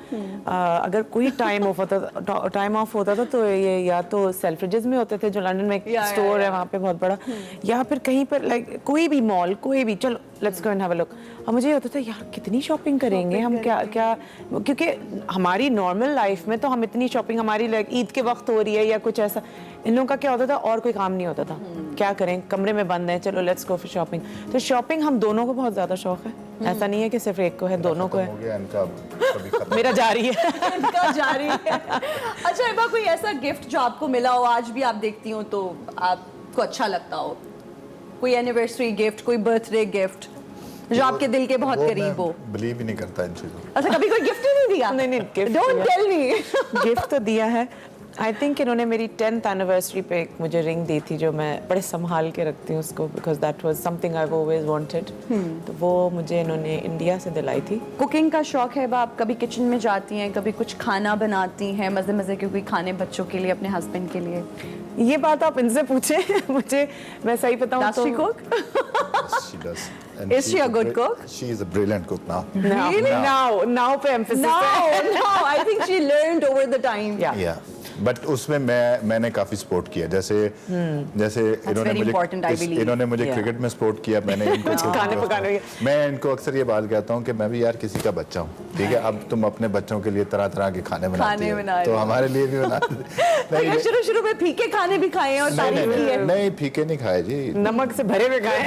अगर कोई टाइम ऑफ होता था तो ये या तो सेल्फ्रिजेस में होते थे जो लंदन में एक स्टोर है वहाँ पे बहुत बड़ा, या फिर कहीं पर लाइक कोई भी मॉल, कोई भी, चलो let's go and have a look. और मुझे होता था यार कितनी शॉपिंग करेंगे हम, क्या क्योंकि हमारी नॉर्मल लाइफ में तो हम इतनी शॉपिंग हमारी लाइक ईद के वक्त हो रही है या कुछ ऐसा। इन लोगों का क्या होता था, और कोई काम नहीं होता था, क्या करें, कमरे में बंद है, चलो लेट्स गो फॉर शॉपिंग। तो शॉपिंग हम दोनों को बहुत ज़्यादा शौक है, ऐसा नहीं है कि सिर्फ एक को है, दोनों को है। मेरा जारी है इनका जारी है। अच्छा इबा, कोई ऐसा गिफ्ट जो आपको मिला हो आज भी आप देखती हो तो आपको अच्छा लगता हो? कोई एनिवर्सरी गिफ्ट, कोई बर्थडे गिफ्ट जो आपके दिल के बहुत करीब हो? बिलीव ही नहीं करता इन चीजों। अच्छा, कभी कोई गिफ्ट नहीं दिया? नहीं, डोंट टेल मी। गिफ्ट तो दिया है। आई थिंक इन्होंने मेरी 10th एनिवर्सरी पे मुझे रिंग दी थी जो मैं बड़े संभाल के रखती हूँ उसको, because that was something I always wanted. तो वो मुझे इन्होंने इंडिया से दिलाई थी। कुकिंग का शौक है? आप कभी किचन में जाती हैं, कभी कुछ खाना बनाती हैं मज़े मज़े के, कोई खाने बच्चों के लिए, अपने हस्बैंड के लिए? ये बात आप इनसे पूछें मुझे, मैं सही बताऊँ तो She does. And Is she a good cook? She is a brilliant cook now. Really? Now पे emphasis है। No, I think she learned over the time. Yeah. But उसमें मैंने काफी सपोर्ट किया, जैसे इन्होंने मुझे क्रिकेट में सपोर्ट किया, मैंने इनको खाने पकाने। मैं इनको अक्सर ये बात कहता हूँ कि मैं भी यार किसी का बच्चा हूँ, ठीक है, अब तुम अपने बच्चों के लिए तरह तरह के खाने बनाती हो तो हमारे लिए भी बना। शुरू में फीके खाने भी खाए और तारीफ की है? नहीं, फीके नहीं खाए जी, नमक से भरे हुए खाए।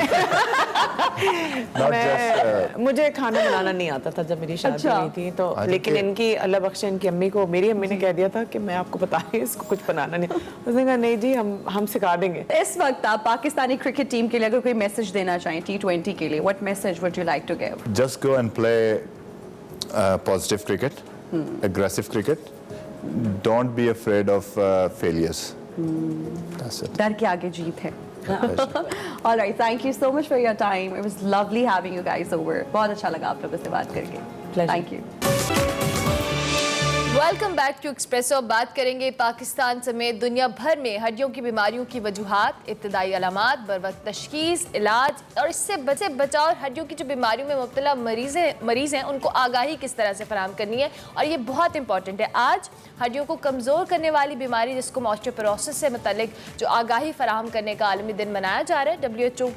मुझे खाना बनाना नहीं आता था जब मेरी शादी अच्छा। हुई थी तो, लेकिन इनकी अल्लाह बख्शे इनकी अम्मी को, मेरी अम्मी ने कह दिया था कि मैं आपको बता रही हूँ इसको कुछ बनाना नहीं। उसने कहा नहीं जी हम सिखा देंगे। इस वक्त आप पाकिस्तानी क्रिकेट टीम के लिए अगर कोई मैसेज देना चाहें T20 के लिए, what message would you like to give? Just go and play positive cricket, aggressive cricket. Don't be afraid of failures. That's it. डर के आगे जीत है। All right, thank you so much for your time. It was lovely having you guys over. बहुत अच्छा लगा आप लोगों से बात करके। Pleasure. Thank you. Welcome back to Expresso. अब बात करेंगे पाकिस्तान समेत दुनिया भर में हड्डियों की बीमारियों की वजूहात, इब्तदाई अलामात, बर वक्त तशखीस, इलाज और इससे बचाव, हड्डियों की जो बीमारियों में मुब्तला मरीज़ हैं उनको आगाही किस तरह से फराहम करनी है। और ये बहुत इंपॉर्टेंट है। आज हड्डियों को कमज़ोर करने वाली बीमारी जिसको ऑस्टियोपोरोसिस से मुतल्लिक जो आगाही फराहम करने का आलमी दिन मनाया जा रहा है। WHO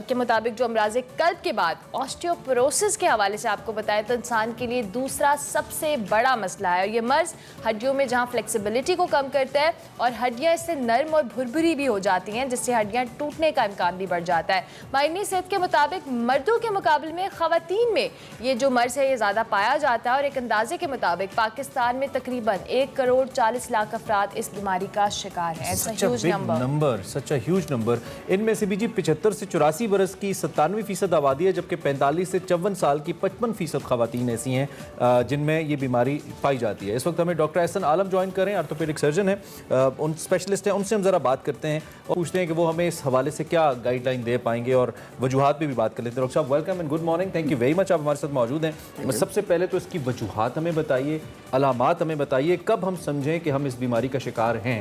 के मुताबिक जो अमराज़ कल्ब के बाद ऑस्टियोपोरोसिस के हवाले से आपको बताया तो इंसान के लिए दूसरा सबसे बड़ा मसला है। ये मर्ज हड्डियों में जहां फ्लेक्सिबिलिटी को कम करता है और हड्डियां इससे नरम और भुरभुरी भी हो जाती हैं, जिससे हड्डियां टूटने का इम्कान भी बढ़ जाता है। माहिरीन सेहत के मुताबिक मर्दों के मुकाबले में खवातीन में ये जो मर्ज है ये ज़्यादा पाया जाता है और एक अंदाजे के मुताबिक पाकिस्तान में तकरीबन 1 करोड़ 40 लाख अफराद इस बीमारी का शिकार हैं। सच अ ह्यूज नंबर। इनमें से भी जी 75 से 84 बरस की 97% आबादी है, जबकि 45 से 54 साल की 55% खवातीन ऐसी हैं जिनमें ये बीमारी पाई जाती है। इस वक्त हमें डॉक्टर एहसन आलम ज्वाइन कर रहे हैं, ऑर्थोपेडिक सर्जन है, उन स्पेशलिस्ट हैं। उनसे हम ज़रा बात करते हैं और पूछते हैं कि वो हमें इस हवाले से क्या गाइडलाइन दे पाएंगे और वजूहात पे भी बात कर लेते हैं। डॉक्टर साहब welcome and good morning, thank you very much, आप हमारे साथ मौजूद हैं। सबसे पहले तो इसकी वजूहात हमें बताइए, अलामात हमें बताइए, कब हम समझें कि हम इस बीमारी का शिकार हैं,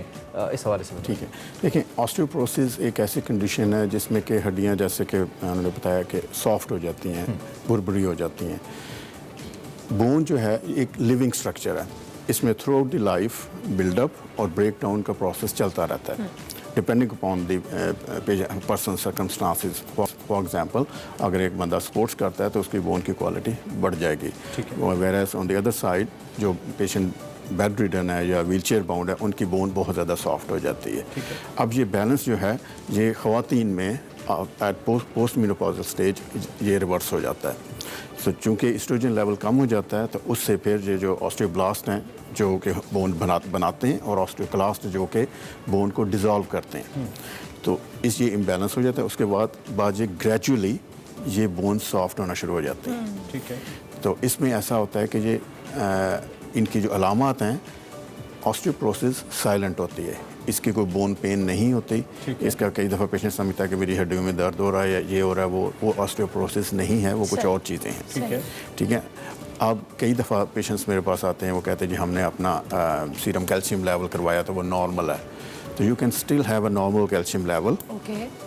इस हवाले से। ठीक है, देखिए ऑस्टियोपोरोसिस एक ऐसी कंडीशन है जिसमें कि हड्डियां जैसे कि उन्होंने बताया कि सॉफ्ट हो जाती हैं, भुरभुरी हो जाती हैं। बोन जो है एक लिविंग स्ट्रक्चर है, इसमें throughout the life buildup और ब्रेक डाउन का प्रोसेस चलता रहता है depending upon the person circumstances. For example अगर एक बंदा स्पोर्ट्स करता है तो उसकी बोन की क्वालिटी बढ़ जाएगी, whereas on the other side जो पेशेंट बेड रिडन है या व्हीलचेयर बाउंड है उनकी बोन बहुत ज़्यादा सॉफ्ट हो जाती है। अब ये बैलेंस जो है ये ख़वातीन में एट पोस्ट मेनोपॉजल स्टेज ये रिवर्स हो जाता है। तो चूँकि एस्ट्रोजन लेवल कम हो जाता है तो उससे फिर ये जो ऑस्टियोब्लास्ट हैं जो कि बोन बनाते हैं और ऑस्टियोक्लास्ट जो कि बोन को डिज़ोल्व करते हैं, तो इस ये इम्बैलेंस हो जाता है। उसके बाद ये ग्रेजुअली ये बोन सॉफ्ट होना शुरू हो जाते हैं। ठीक है, तो इसमें ऐसा होता है कि ये इनकी जो अलामात हैं, ऑस्टियोपोरोसिस साइलेंट होती है, इसकी कोई बोन पेन नहीं होती। इसका कई दफ़ा पेशेंट समझता है कि मेरी हड्डियों में दर्द हो रहा है या ये हो रहा है, वो ऑस्टियोपोरोसिस नहीं है, वो कुछ और चीज़ें हैं। ठीक है, अब कई दफ़ा पेशेंट्स मेरे पास आते हैं, वो कहते हैं जी हमने अपना सीरम कैल्शियम लेवल करवाया तो वो नॉर्मल है। तो you can still have a normal calcium level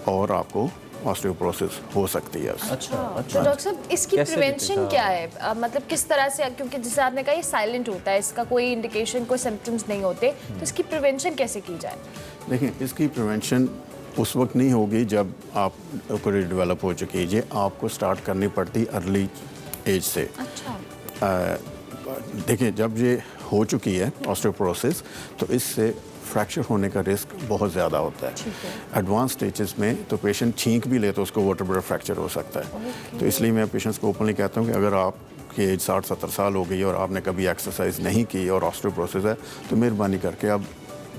और आपको ऑस्टियोपोरोसिस हो सकती है। अच्छा, तो डॉक्टर साहब इसकी प्रिवेंशन क्या है? मतलब किस तरह से, क्योंकि जैसे आपने कहा ये साइलेंट होता है, इसका कोई इंडिकेशन, कोई सिम्टम्स नहीं होते, तो इसकी प्रिवेंशन कैसे की जाए? देखिए, इसकी प्रिवेंशन उस वक्त नहीं होगी जब आप को डेवलप हो चुकी है, ये आपको स्टार्ट करनी पड़ती अर्ली एज से। अच्छा, देखिए जब ये हो चुकी है ऑस्टियोपोरोसिस तो इससे फ्रैक्चर होने का रिस्क बहुत ज़्यादा होता है। एडवांस स्टेजेस में तो पेशेंट छींक भी ले तो उसको वर्टेब्रल फ्रैक्चर हो सकता है। तो इसलिए मैं पेशेंट्स को ओपनली कहता हूँ कि अगर आपकी एज 60-70 साल हो गई और आपने कभी एक्सरसाइज नहीं की और ऑस्टियोपोरोसिस है तो मेहरबानी करके आप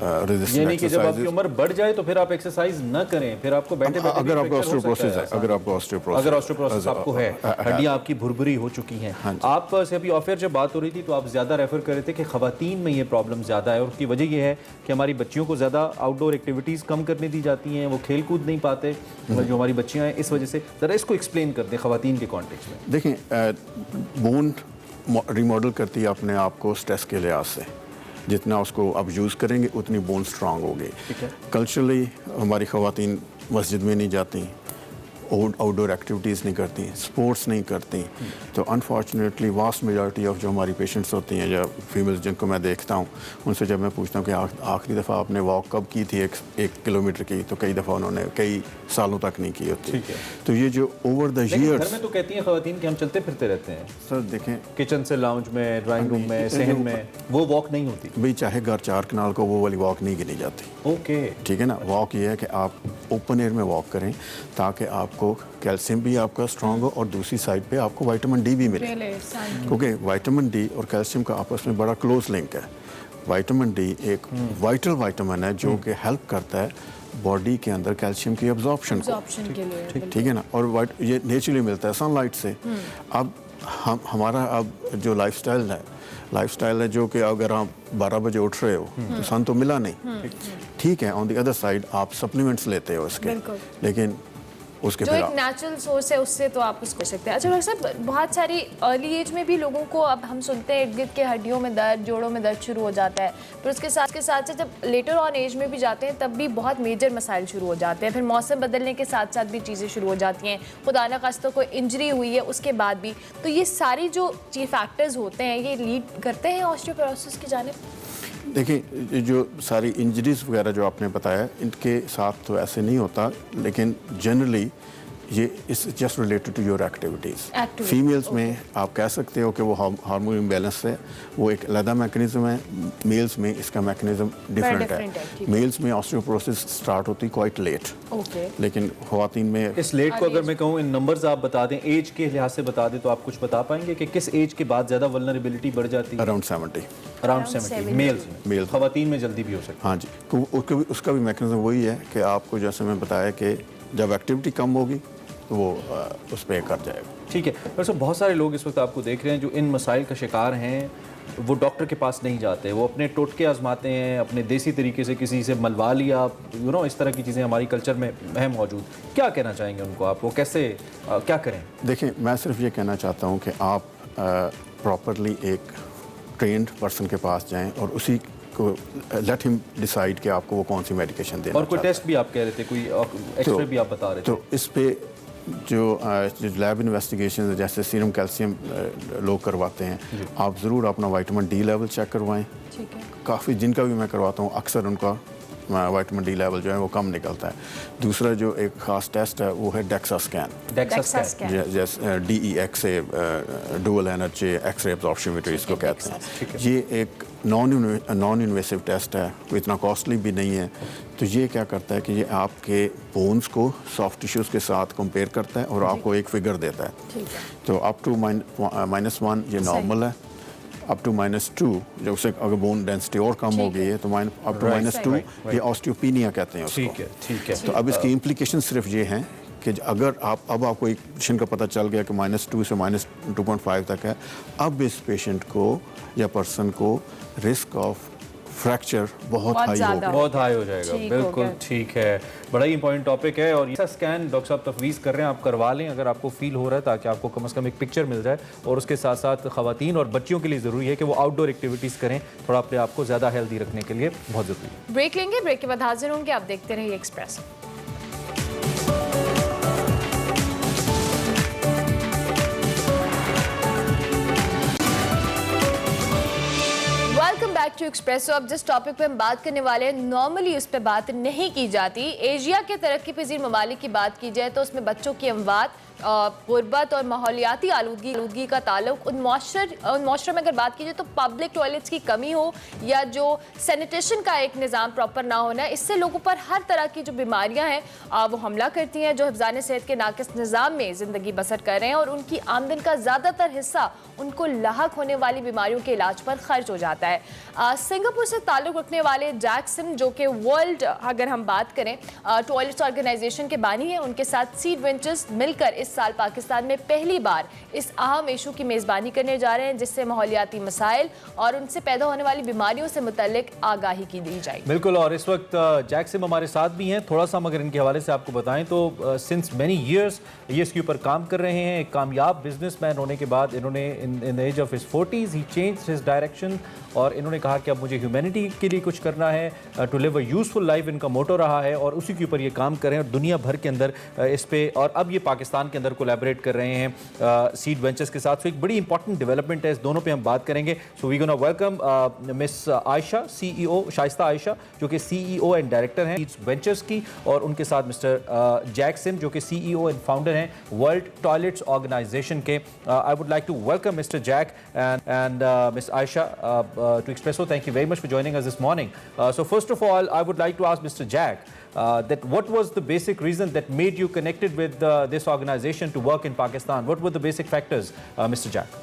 यानी कि जब आपकी उम्र बढ़ जाए तो फिर आप एक्सरसाइज न करें, फिर आपको बैठे बैठे अगर आपको ऑस्टियोपोरोसिस है, अगर आपको ऑस्टियोपोरोसिस आपको है, हड्डियां आपकी भुरभुरी हो चुकी हैं। आप से अभी ऑफर जब बात हो रही थी तो आप ज़्यादा रेफर कर रहे थे कि ख़वातीन में ये प्रॉब्लम ज़्यादा है और उसकी वजह ये है कि हमारी बच्चियों को ज़्यादा आउटडोर एक्टिविटीज़ कम करने दी जाती हैं, वो खेल कूद नहीं पाते जो हमारी बच्चियाँ हैं, इस वजह से ज़रा इसको एक्सप्लेन कर दें ख़वातीन के कॉन्टेक्स्ट में। देखें, बोन रिमॉडल करती है अपने आप को स्ट्रेस के लिहाज से, जितना उसको आप यूज़ करेंगे उतनी बोन स्ट्रांग होगी। कल्चरली हमारी ख़वातीन मस्जिद में नहीं जाती, आउटडोर एक्टिविटीज़ नहीं करती, स्पोर्ट्स नहीं करती। तो अनफॉर्चुनेटली वास्ट मेजॉरिटी ऑफ जो हमारी पेशेंट्स होती हैं या फीमेल्स जिनको मैं देखता हूँ, उनसे जब मैं पूछता हूँ कि आखिरी दफ़ा आपने वॉक कब की थी 1 किलोमीटर की, तो कई दफ़ा उन्होंने कई सालों तक नहीं की होती। तो ये जो ओवर द ईयर्स, घर में तो कहती हैं ख़वातीन कि हम चलते फिरते रहते हैं। सर देखें, किचन से लाउंज में, ड्राइंग रूम में, सहन में, वो वॉक नहीं होती भाई, चाहे घर 4 कनाल को वो वाली वॉक नहीं गिनी जाती। ओके, ठीक है ना। वॉक ये है कि आप ओपन एयर में वॉक करें ताकि आप आपको कैल्शियम भी आपका स्ट्रांग हो और दूसरी साइड पे आपको विटामिन डी भी मिले, क्योंकि विटामिन डी और कैल्शियम का आपस में बड़ा क्लोज लिंक है। विटामिन डी एक वाइटल विटामिन है जो कि हेल्प करता है बॉडी के अंदर कैल्शियम की एब्जॉर्प्शन को, ठीक है ना, और ये नेचुरली मिलता है सनलाइट से। अब हमारा अब जो लाइफस्टाइल है जो कि अगर आप 12 बजे उठ रहे हो तो सन तो मिला नहीं, ठीक है, ऑन द अदर साइड आप सप्लीमेंट्स लेते हो इसके, लेकिन उसके जो एक नेचुरल सोर्स है उससे तो आप उसको सकते हैं। अच्छा डॉक्टर साहब, बहुत सारी अर्ली एज में भी लोगों को अब हम सुनते हैं इर्द गिर्द के हड्डियों में दर्द, जोड़ों में दर्द शुरू हो जाता है, फिर उसके साथ जब लेटर ऑन एज में भी जाते हैं तब भी बहुत मेजर मसाइल शुरू हो जाते हैं, फिर मौसम बदलने के साथ साथ भी चीज़ें शुरू हो जाती हैं, खुदा न खास्ता कोई इंजरी हुई है उसके बाद भी, तो ये सारी जो फैक्टर्स होते हैं ये लीड करते हैं ऑस्टियोपोरोसिस की जानिब। देखिए, जो सारी इंजरीज वगैरह जो आपने बताया इनके साथ तो ऐसे नहीं होता, लेकिन जनरली ये is just related to your activities. Females में आप कह सकते हो कि वो हार्मोन इम्बैलेंस है, वो एक अलग मैकेनिज्म है। मेल्स में इसका मैकेनिज्म डिफरेंट है। मेल्स में ऑस्टियोपोरोसिस स्टार्ट होती क्वाइट लेट, लेकिन ख़वातीन में इस लेट को अगर मैं कहूँ इन नंबर्स आप बता दें, एज के लिहाज से बता दें, तो आप कुछ बता पाएंगे कि किस एज के बाद ज़्यादा वल्नरेबिलिटी बढ़ जाती है? अराउंड 70 मेल्स में, ख़वातीन में जल्दी भी हो सकती है। हाँ जी, उसका भी मैकेनिज्म वही है कि आपको जैसे मैं बताया कि जब एक्टिविटी कम होगी तो वो उस पर कर जाएगा। ठीक है डॉक्टर साहब, बहुत सारे लोग इस वक्त आपको देख रहे हैं जो इन मसाइल का शिकार हैं, वो डॉक्टर के पास नहीं जाते, वो अपने टोटके आजमाते हैं, अपने देसी तरीके से किसी से मलवा लिया, इस तरह की चीज़ें हमारी कल्चर में है मौजूद। क्या कहना चाहेंगे उनको आप, वो कैसे क्या करें? देखिए, मैं सिर्फ ये कहना चाहता हूँ कि आप प्रॉपरली एक ट्रेंड पर्सन के पास जाएं और उसी को लेट हिम डिसाइड कि आपको वो कौन सी मेडिकेशन देना। और कोई टेस्ट भी आप कह रहे थे, कोई एक्सरे भी आप बता रहे थे, तो इस पे जो लैब इन्वेस्टिगेशन जैसे सीरम कैल्शियम लोग करवाते हैं, आप ज़रूर अपना विटामिन डी लेवल चेक करवाएं। काफ़ी जिनका भी मैं करवाता हूँ अक्सर उनका विटामिन डी लेवल जो है वो कम निकलता है। दूसरा जो एक ख़ास टेस्ट है वो है डेक्सा स्कैन, जैसे DEXA डुअल एनर्जी एक्सरे एब्जॉर्प्शनोमीटर इसको कहते हैं। ये एक नॉन इन्वेसिव टेस्ट है, कोई इतना कॉस्टली भी नहीं है। तो ये क्या करता है कि ये आपके बोन्स को सॉफ्ट टिश्यूज़ के साथ कंपेयर करता है और आपको एक फिगर देता है। तो अप टू -1 ये नॉर्मल है, अप टू -2 जब उससे अगर बोन डेंसिटी और कम हो गई है तो अप टू -2 ये ऑस्टियोपीनिया कहते हैं उसको। ठीक है। तो अब इसकी इम्प्लीकेशन सिर्फ ये हैं कि अगर आपको एक पेशेंट का पता चल गया कि -2 से -2.5 तक है, अब इस पेशेंट को या पर्सन को रिस्क ऑफ फ्रैक्चर बहुत हाई हो जाएगा। बिल्कुल ठीक है, बड़ा ही इंपॉर्टेंट टॉपिक है। और ये स्कैन डॉक्टर साहब तफवीज़ कर रहे हैं, आप करवा लें अगर आपको फील हो रहा है, ताकि आपको कम से कम एक पिक्चर मिल जाए। और उसके साथ साथ ख़वातीन और बच्चियों के लिए ज़रूरी है कि वो आउटडोर एक्टिविटीज़ करें, थोड़ा अपने आप को ज़्यादा हेल्दी रखने के लिए बहुत ज़रूरी है। ब्रेक लेंगे, ब्रेक के बाद हाजिर होंगे, आप देखते रहिए express. Welcome back to Expresso. अब जिस टॉपिक पे हम बात करने वाले हैं, नॉर्मली उस पर बात नहीं की जाती। एशिया के तरक्की पजीर ममालिक की बात की जाए तो उसमें बच्चों की अमवात, गुर्बत और माहौलियाती आलूदगी का ताल्लुक उन माशरे में अगर बात की जाए तो पब्लिक टॉयलेट्स की कमी हो या जो सैनिटेशन का एक निज़ाम प्रॉपर ना होना, इससे लोगों पर हर तरह की जो बीमारियां हैं वो हमला करती हैं, जो हिफ्ज़ान सेहत के नाकिस निज़ाम में ज़िंदगी बसर कर रहे हैं और उनकी आमदन का ज़्यादातर हिस्सा उनको लाहक होने वाली बीमारियों के इलाज पर खर्च हो जाता है। सिंगापुर से ताल्लुक़ रखने वाले जैक्सन, जो कि वर्ल्ड अगर हम बात करें टॉयलेट्स ऑर्गेनाइजेशन के बानी हैं, उनके साथ सीड वेंचर्स मिलकर इस साल पाकिस्तान में पहली बार इस अहम इशू की मेज़बानी करने जा रहे हैं, जिससे माहौलियाती मसाइल और उनसे पैदा होने वाली बीमारियों से मुतल्लिक आगाही की दी जाएगी। बिल्कुल, और इस वक्त जैक्सिम हमारे साथ भी हैं। थोड़ा सा मगर इनके हवाले से आपको बताएं तो सिंस मैनी ईयर्स ये इसके ऊपर काम कर रहे हैं। एक कामयाब बिजनेसमैन होने के बाद इन्होंने in the age of his 40s ही चेंज्ड हिज डायरेक्शन और इन्होंने कहा कि अब मुझे ह्यूमैनिटी के लिए कुछ करना है, to live a useful life इनका मोटो रहा है और उसी के ऊपर ये काम करें और दुनिया भर के अंदर इस पे। और अब ये पाकिस्तान के के अंदर कोलैबोरेट कर रहे हैं सीड वेंचर्स के साथ। सो एक बड़ी इंपॉर्टेंट डेवलपमेंट है, इस दोनों पे हम बात करेंगे। So we gonna welcome miss Aisha, CEO Shaista Aisha, जो कि CEO एंड डायरेक्टर हैं सीड वेंचर्स की, और उनके साथ मिस्टर जैक सिम, जो कि CEO एंड फाउंडर हैं वर्ल्ड टॉयलेट्स ऑर्गेनाइजेशन के। I would like to welcome mister Jack and Miss Aisha to Expresso. Thank you very much for joining us this morning. So first of all, I would like to ask Mr. Jack that what was the basic reason that made you connected with this organization to work in Pakistan? What were the basic factors, Mr. Jack?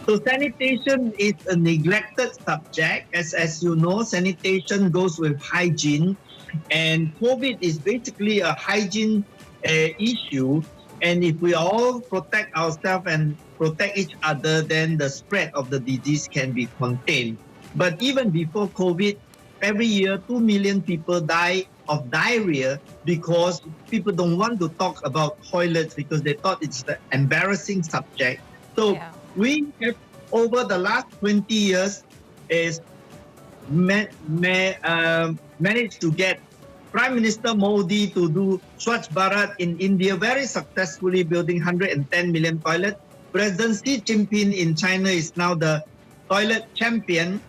So sanitation is a neglected subject. As you know, sanitation goes with hygiene, and COVID is basically a hygiene issue. And if we all protect ourselves and protect each other, then the spread of the disease can be contained. But even before COVID, every year 2 million people die of diarrhea because people don't want to talk about toilets because they thought it's the embarrassing subject. So we have, over the last 20 years, is managed to get Prime Minister Modi to do Swachh Bharat in India very successfully, building 110 million toilets. President Xi Jinping in China is now the toilet champion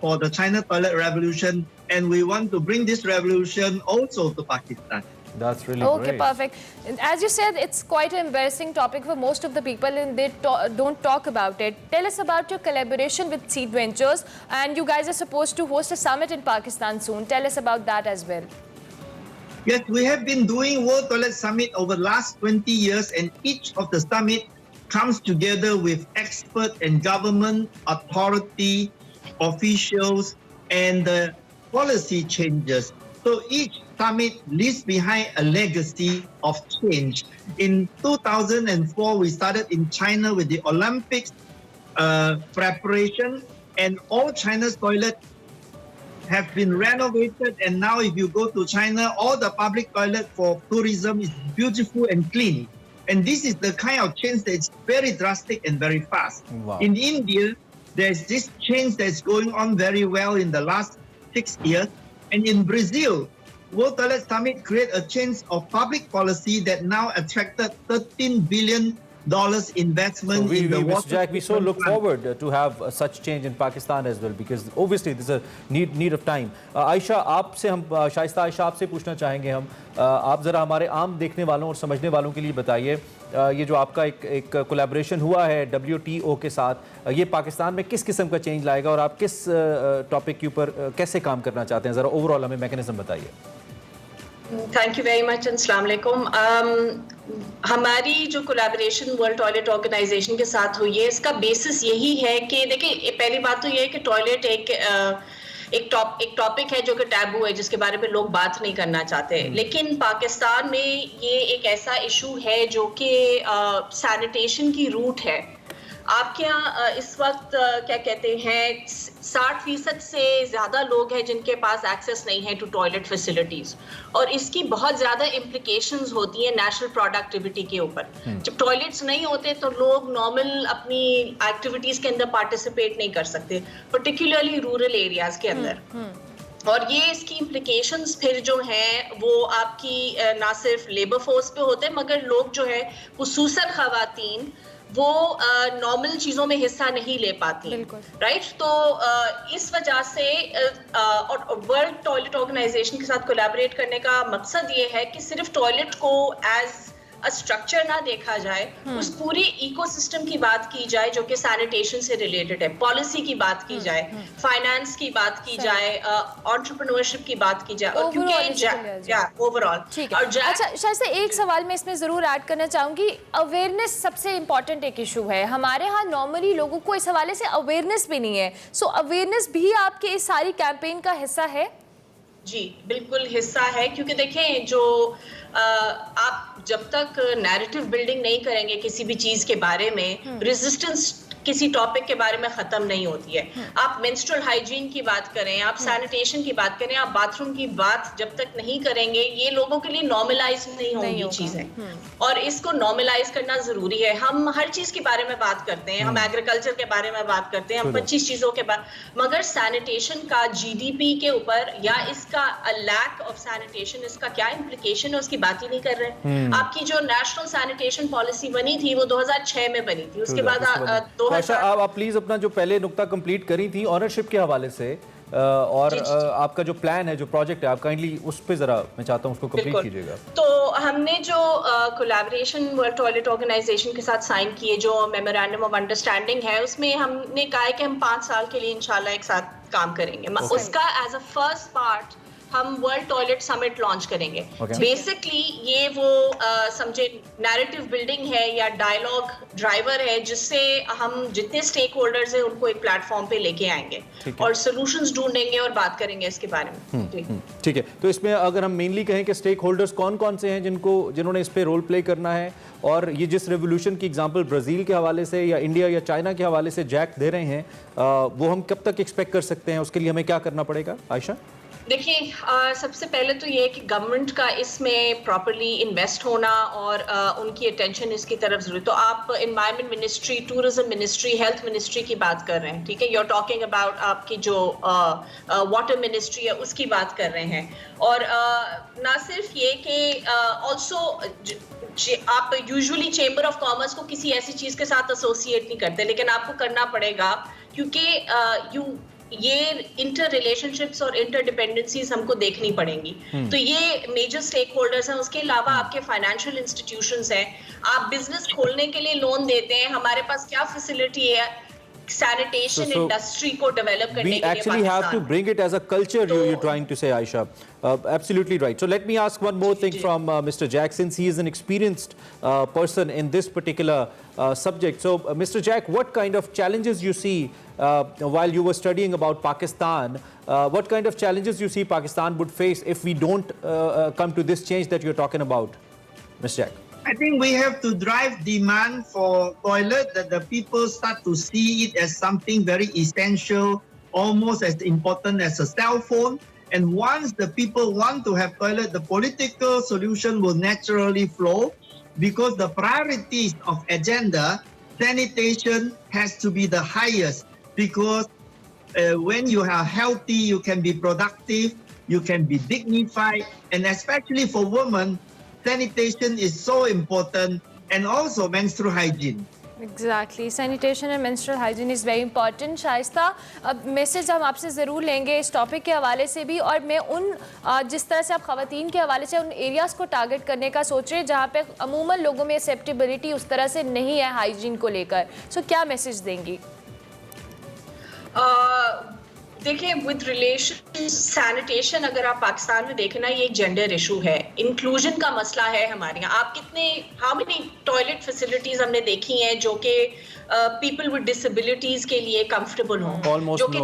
for the China toilet revolution, and we want to bring this revolution also to Pakistan. That's really okay, great. Perfect. As you said, it's quite an embarrassing topic for most of the people, and they don't talk about it. Tell us about your collaboration with Seed Ventures, and you guys are supposed to host a summit in Pakistan soon. Tell us about that as well. Yes, we have been doing World Toilet Summit over the last 20 years, and each of the summit comes together with experts and government authority, officials, and the policy changes. So each summit leaves behind a legacy of change. In 2004, we started in China with the Olympics preparation, and all China's toilets have been renovated. And now if you go to China, all the public toilet for tourism is beautiful and clean. And this is the kind of change that is very drastic and very fast. Wow. In India, there's this change that's going on very well in the last 6 years. And in Brazil, World Toilet Summit created a change of public policy that now attracted $13 billion investment in the water. Mr. Jack, we so look forward to have such change in Pakistan as well, because obviously there's a need of time. Ayesha, आपसे हम शाइस्ता आयशा आपसे पूछना चाहेंगे हम, आप ज़रा हमारे आम देखने वालों और समझने वालों के लिए बताइए, ये जो आपका एक कोलैबोरेशन हुआ है WTO के साथ, ये पाकिस्तान में किस किस्म का चेंज लाएगा और आप किस टॉपिक के ऊपर कैसे काम करना चाहते हैं? ज़रा ओवरऑल हमें मैकेनिज्म बताइए। थैंक यू वेरी मच, अस्सलाम वालेकुम। हमारी जो कोलैबोरेशन वर्ल्ड टॉयलेट ऑर्गेनाइजेशन के साथ हुई है, इसका बेसिस यही है कि देखिए, पहली बात तो ये है कि टॉयलेट एक टॉपिक है जो कि टैबू है, जिसके बारे में लोग बात नहीं करना चाहते। लेकिन पाकिस्तान में ये एक ऐसा इशू है जो कि सैनिटेशन की रूट है। आपके यहाँ इस वक्त क्या कहते हैं 60% से ज़्यादा लोग हैं जिनके पास एक्सेस नहीं है टू टॉयलेट फैसिलिटीज़, और इसकी बहुत ज़्यादा इम्प्लिकेशंस होती हैं नेशनल प्रोडक्टिविटी के ऊपर। जब टॉयलेट्स नहीं होते तो लोग नॉर्मल अपनी एक्टिविटीज़ के अंदर पार्टिसिपेट नहीं कर सकते, पर्टिकुलरली रूरल एरियाज़ के अंदर। और ये इसकी इम्प्लिकेशंस फिर जो हैं वो आपकी ना सिर्फ लेबर फोर्स पे होते हैं, मगर लोग जो है खुसूसन ख़वातीन वो नॉर्मल चीज़ों में हिस्सा नहीं ले पाती, राइट? तो इस वजह से वर्ल्ड टॉयलेट ऑर्गेनाइजेशन के साथ कोलैबोरेट करने का मकसद ये है कि सिर्फ टॉयलेट को एज स्ट्रक्चर ना देखा जाए, उस पूरी इकोसिस्टम की बात की जाए जो कि सैनिटेशन से रिलेटेड है, पॉलिसी की बात की जाए, फाइनेंस की बात की जाए, एंटरप्रेन्योरशिप की बात की जाए, और क्योंकि ओवरऑल। अच्छा शायद से एक सवाल मैं इसमें जरूर ऐड करना चाहूंगी, अवेयरनेस सबसे इम्पोर्टेंट एक इशू है हमारे यहाँ। नॉर्मली लोगों को इस हवाले से अवेयरनेस भी नहीं है, सो अवेयरनेस भी आपके इस सारी कैंपेन का हिस्सा है? जी बिल्कुल हिस्सा है, क्योंकि देखें जो आप जब तक नैरेटिव बिल्डिंग नहीं करेंगे किसी भी चीज के बारे में, रेजिस्टेंस किसी टॉपिक के बारे में खत्म नहीं होती है। आप मेंस्ट्रुअल हाइजीन की बात करें, आप सैनिटेशन की बात करें, आप बाथरूम की बात जब तक नहीं करेंगे, ये लोगों के लिए नॉर्मलाइज नहीं होंगी चीजें, और इसको नॉर्मलाइज करना जरूरी है। हम हर चीज के बारे में बात करते हैं, हम एग्रीकल्चर के बारे में बात करते हैं, हम 25 चीजों के बारे, मगर सैनिटेशन का GDP के ऊपर या इस इसका लैक ऑफ सैनिटेशन, इसका क्या इम्प्लीकेशन है उसकी बात ही नहीं कर रहे। आपकी जो नेशनल सैनिटेशन पॉलिसी बनी थी वो 2006 में बनी थी, उसके बाद आप प्लीज अपना जो पहले नुक्ता कंप्लीट करी थी ऑनरशिप के हवाले से और आपका जो प्लान है, जो प्रोजेक्ट है, आप काइंडली उस पे जरा मैं चाहता हूँ उसको कंप्लीट कीजिएगा। तो हमने जो कोलैबोरेशन वर्ल्ड टॉयलेट ऑर्गेनाइजेशन के साथ साइन किए, जो मेमोरेंडम ऑफ अंडरस्टैंडिंग है, उसमें हमने कहा है कि हम 5 साल के लिए इंशाल्लाह एक साथ काम करेंगे। उसका एज अ फर्स्ट पार्ट हम वर्ल्ड टॉयलेट समिट लॉन्च करेंगे। बेसिकली ये वो समझे नैरेटिव बिल्डिंग है या डायलॉग ड्राइवर है, जिससे हम जितने स्टेक होल्डर्स हैं उनको एक प्लेटफॉर्म पे लेके आएंगे और सॉल्यूशंस ढूंढेंगे और बात करेंगे इसके बारे में। ठीक है, तो इसमें अगर हम मेनली कहें कि स्टेक होल्डर्स कौन कौन से हैं जिन्होंने इस पे रोल प्ले करना है, और ये जिस रेवोल्यूशन की एग्जांपल ब्राज़ील के हवाले से या इंडिया या चाइना के हवाले से जैक दे रहे हैं, वो हम कब तक एक्सपेक्ट कर सकते हैं? उसके लिए हमें क्या करना पड़ेगा आयशा? देखिए, सबसे पहले तो ये है कि गवर्नमेंट का इसमें प्रॉपर्ली इन्वेस्ट होना और उनकी अटेंशन इसकी तरफ जरूरी। तो आप environment ministry, tourism ministry, health ministry की बात कर रहे हैं, ठीक है? यू आर टॉकिंग अबाउट आपकी जो वाटर मिनिस्ट्री है उसकी बात कर रहे हैं। और ना सिर्फ ये कि ऑल्सो आप यूजुअली चेंबर ऑफ कॉमर्स को किसी ऐसी चीज के साथ एसोसिएट नहीं करते, लेकिन आपको करना पड़ेगा क्योंकि ये इंटर रिलेशनशिप्स और इंटर डिपेंडेंसीज हमको देखनी पड़ेंगी। तो ये मेजर स्टेक होल्डर्स हैं। उसके अलावा आपके फाइनेंशियल इंस्टीट्यूशंस हैं, आप बिजनेस खोलने के लिए लोन देते हैं, हमारे पास क्या फैसिलिटी है sanitation industry को develop करने के लिए? We actually have to bring it as a culture, you're trying to say, Aisha. Absolutely right. So let me ask one more thing from Mr. Jack, since he is an experienced person in this particular subject. So Mr. Jack, what kind of challenges you see while you were studying about Pakistan? What kind of challenges you see Pakistan would face if we don't come to this change that you're talking about, Mr. Jack? I think we have to drive demand for toilet, that the people start to see it as something very essential, almost as important as a cell phone. And once the people want to have toilet, the political solution will naturally flow, because the priorities of agenda, sanitation has to be the highest, because when you are healthy, you can be productive, you can be dignified, and especially for women, sanitation is so important, and also menstrual hygiene. Exactly, sanitation and menstrual hygiene is very important. Shaista, अब message हम आपसे ज़रूर लेंगे इस topic के हवाले से भी, और मैं उन जिस तरह से आप ख़वातीन के हवाले से उन एरियाज़ को टारगेट करने का सोच रहे हैं जहाँ पे अमूमन लोगों में एक्सेप्टेबिलिटी उस तरह से नहीं है हाइजीन को लेकर, सो क्या मैसेज देंगी? देखिए, विद रिलेशन सैनिटेशन अगर आप पाकिस्तान में देखें ना, ये एक जेंडर इशू है, इंक्लूजन का मसला है हमारे यहाँ। आप हाउ मेनी टॉयलेट फैसिलिटीज हमने देखी हैं जो कि पीपल विद डिसेबिलिटीज के लिए कंफर्टेबल हों, जो कि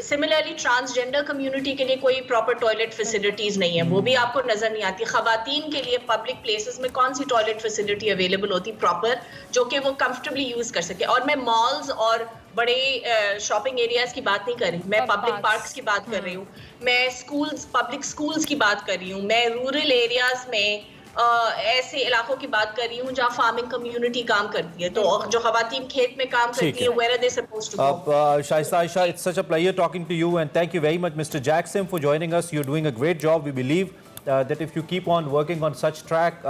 सिमिलरली ट्रांसजेंडर कम्युनिटी के लिए कोई प्रॉपर टॉयलेट फैसिलिटीज नहीं है, वो भी आपको नजर नहीं आती। खवातीन के लिए पब्लिक प्लेसेस में कौन सी टॉयलेट फैसिलिटी अवेलेबल होती प्रॉपर, जो कि वो कंफर्टेबली यूज कर सके? और मैं मॉल्स और बड़े शॉपिंग एरियाज की बात नहीं कर रही, मैं पब्लिक पार्क्स की बात कर रही हूँ, मैं स्कूल्स, पब्लिक स्कूल्स की बात कर रही हूँ, मैं रूरल एरियाज में ऐसे इलाकों की बात कर रही हूँ जहाँ फार्मिंग कम्युनिटी काम करती है, तो जो खवातीन खेत में काम करती है, where are they supposed to go? Shaista Aisha, it's such a pleasure talking to you, and thank you very much, Mr. Jackson, for joining us. You're doing a great job. We believe that if you keep on working on such track,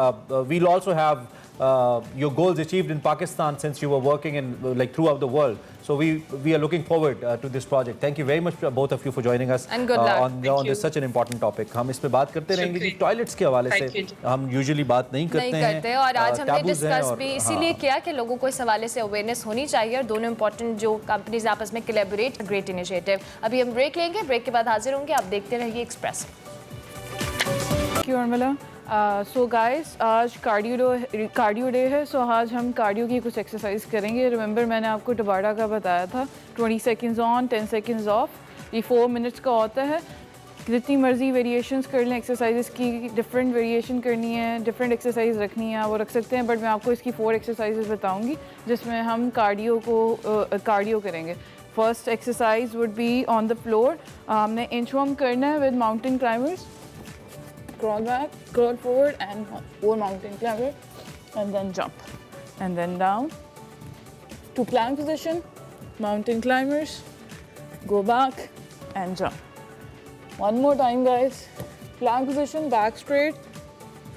we'll also have your goals achieved in Pakistan, since you were working in throughout the world. So we are looking forward to this project. Thank you very much, both of you, for joining us and good luck. on this such an important topic. हम इस पे बात करते रहेंगे कि toilets के हवाले से हम यूजुअली बात नहीं करते हैं, और आज हमने डिस्कस भी इसीलिए किया कि लोगों को इस हवाले से अवेयरनेस होनी चाहिए, और दोनों इंपॉर्टेंट जो कंपनीज आपस में कोलैबोरेट, ग्रेट इनिशिएटिव। अभी हम ब्रेक लेंगे, ब्रेक के बाद हाजिर होंगे, आप देखते रहिए एक्सप्रेस। सो गाइस, आज कार्डियो डे है, सो आज हम कार्डियो की कुछ एक्सरसाइज करेंगे। रिमेंबर मैंने आपको टबाडा का बताया था, 20 सेकंड्स ऑन 10 सेकंड्स ऑफ, ये 4 मिनट्स का होता है। जितनी मर्जी वेरिएशंस कर लें एक्सरसाइजेस की, डिफरेंट वेरिएशन करनी है, डिफरेंट एक्सरसाइज रखनी है, वो रख सकते हैं, बट मैं आपको इसकी 4 एक्सरसाइजेस बताऊँगी जिसमें हम कार्डियो करेंगे। First exercise would be on the floor, हमने इंचवॉर्म करना है with mountain climbers, crawl back, crawl forward, and 4 mountain climber, and then jump, and then down to plank position, mountain climbers, go back and jump. One more time, guys. Plank position, back straight,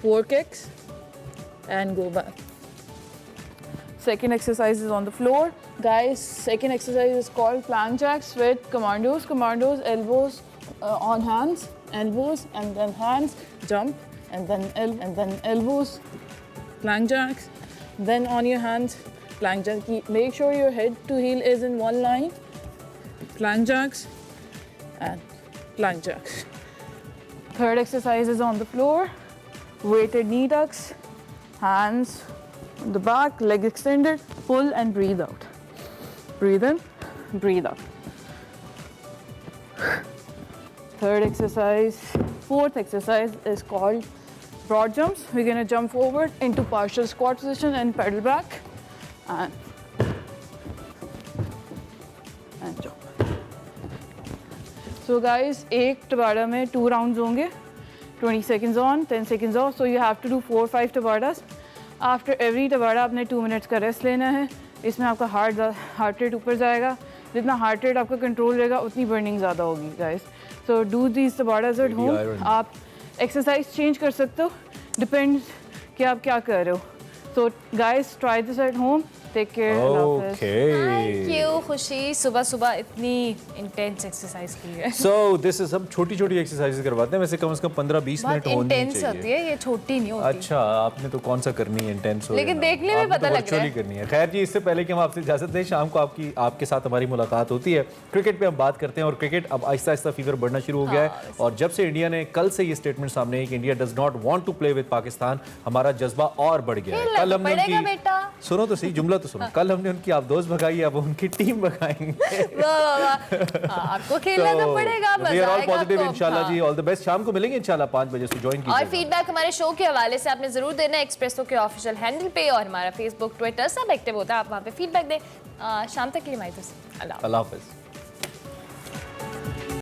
4 kicks, and go back. Second exercise is on the floor. Guys, second exercise is called plank jacks with commandos. Commandos, elbows on hands, elbows, and then hands, jump, and then elbows, plank jacks. Then on your hands, plank jack. Make sure your head to heel is in one line. Plank jacks and plank jacks. Third exercise is on the floor. Weighted knee tucks, hands on the back, leg extended, pull and breathe out. Breathe in, breathe out. Third exercise, fourth exercise is called broad jumps. We're going to jump forward into partial squat position and pedal back and jump. So guys, एक tabata में 2 rounds होंगे, 20 seconds on, 10 seconds off. So you have to do 4 or 5 tabatas. After every tabata आपने 2 minutes का rest लेना है. इसमें आपका heart rate ऊपर जाएगा. जितना हार्ट रेट आपका कंट्रोल रहेगा उतनी बर्निंग ज़्यादा होगी guys. So do these tabatas at home. आप एक्सरसाइज चेंज कर सकते हो, डिपेंड्स कि आप क्या कर रहे हो. So guys, try this at home. Take care. Thank you Khushi, सुबह सुबह इतनी इंटेंस एक्सरसाइज की है. सो दिस इज हम छोटी छोटी एक्सरसाइज करवाते हैं, वैसे कम से कम 15-20 मिनट होनी चाहिए. इंटेंस होती है ये, छोटी नहीं होती. अच्छा, आपने तो कौन सा करनी है इंटेंस हो, लेकिन देखने में पता लग रहा है करनी है. खैर जी, इससे पहले कि हम आपसे इजाजत दें, शाम को आपके साथ हमारी मुलाकात होती है. क्रिकेट पे हम बात करते हैं और क्रिकेट अब आहिस्ता आहिस्ता फीवर बढ़ना शुरू हो गया है. और जब से इंडिया ने कल से ये स्टेटमेंट सामने है कि India does not want to play with Pakistan, हमारा जज्बा और बढ़ गया है. कल हमने उनकी, सुनो तो सही, जुमला तो सुनो, कल हमने उनकी आप दोस्त भगाई, अब उनकी टीम भगाएंगे. आपको खेलना तो पड़ेगा. वी आर ऑल पॉजिटिव इंशाल्लाह जी. All the best. शाम को मिलेंगे इंशाल्लाह 5 बजे से. ज्वाइन कीजिए. और फीडबैक हमारे शो के हवाले से आपने जरूर देना है एक्सप्रेसो के ऑफिशियल हैंडल पे, और हमारा फेसबुक, ट्विटर सब एक्टिव होता है. आप वहाँ पे फीडबैक दें. शाम तक के लिए माइक. अल्लाह हाफिज़.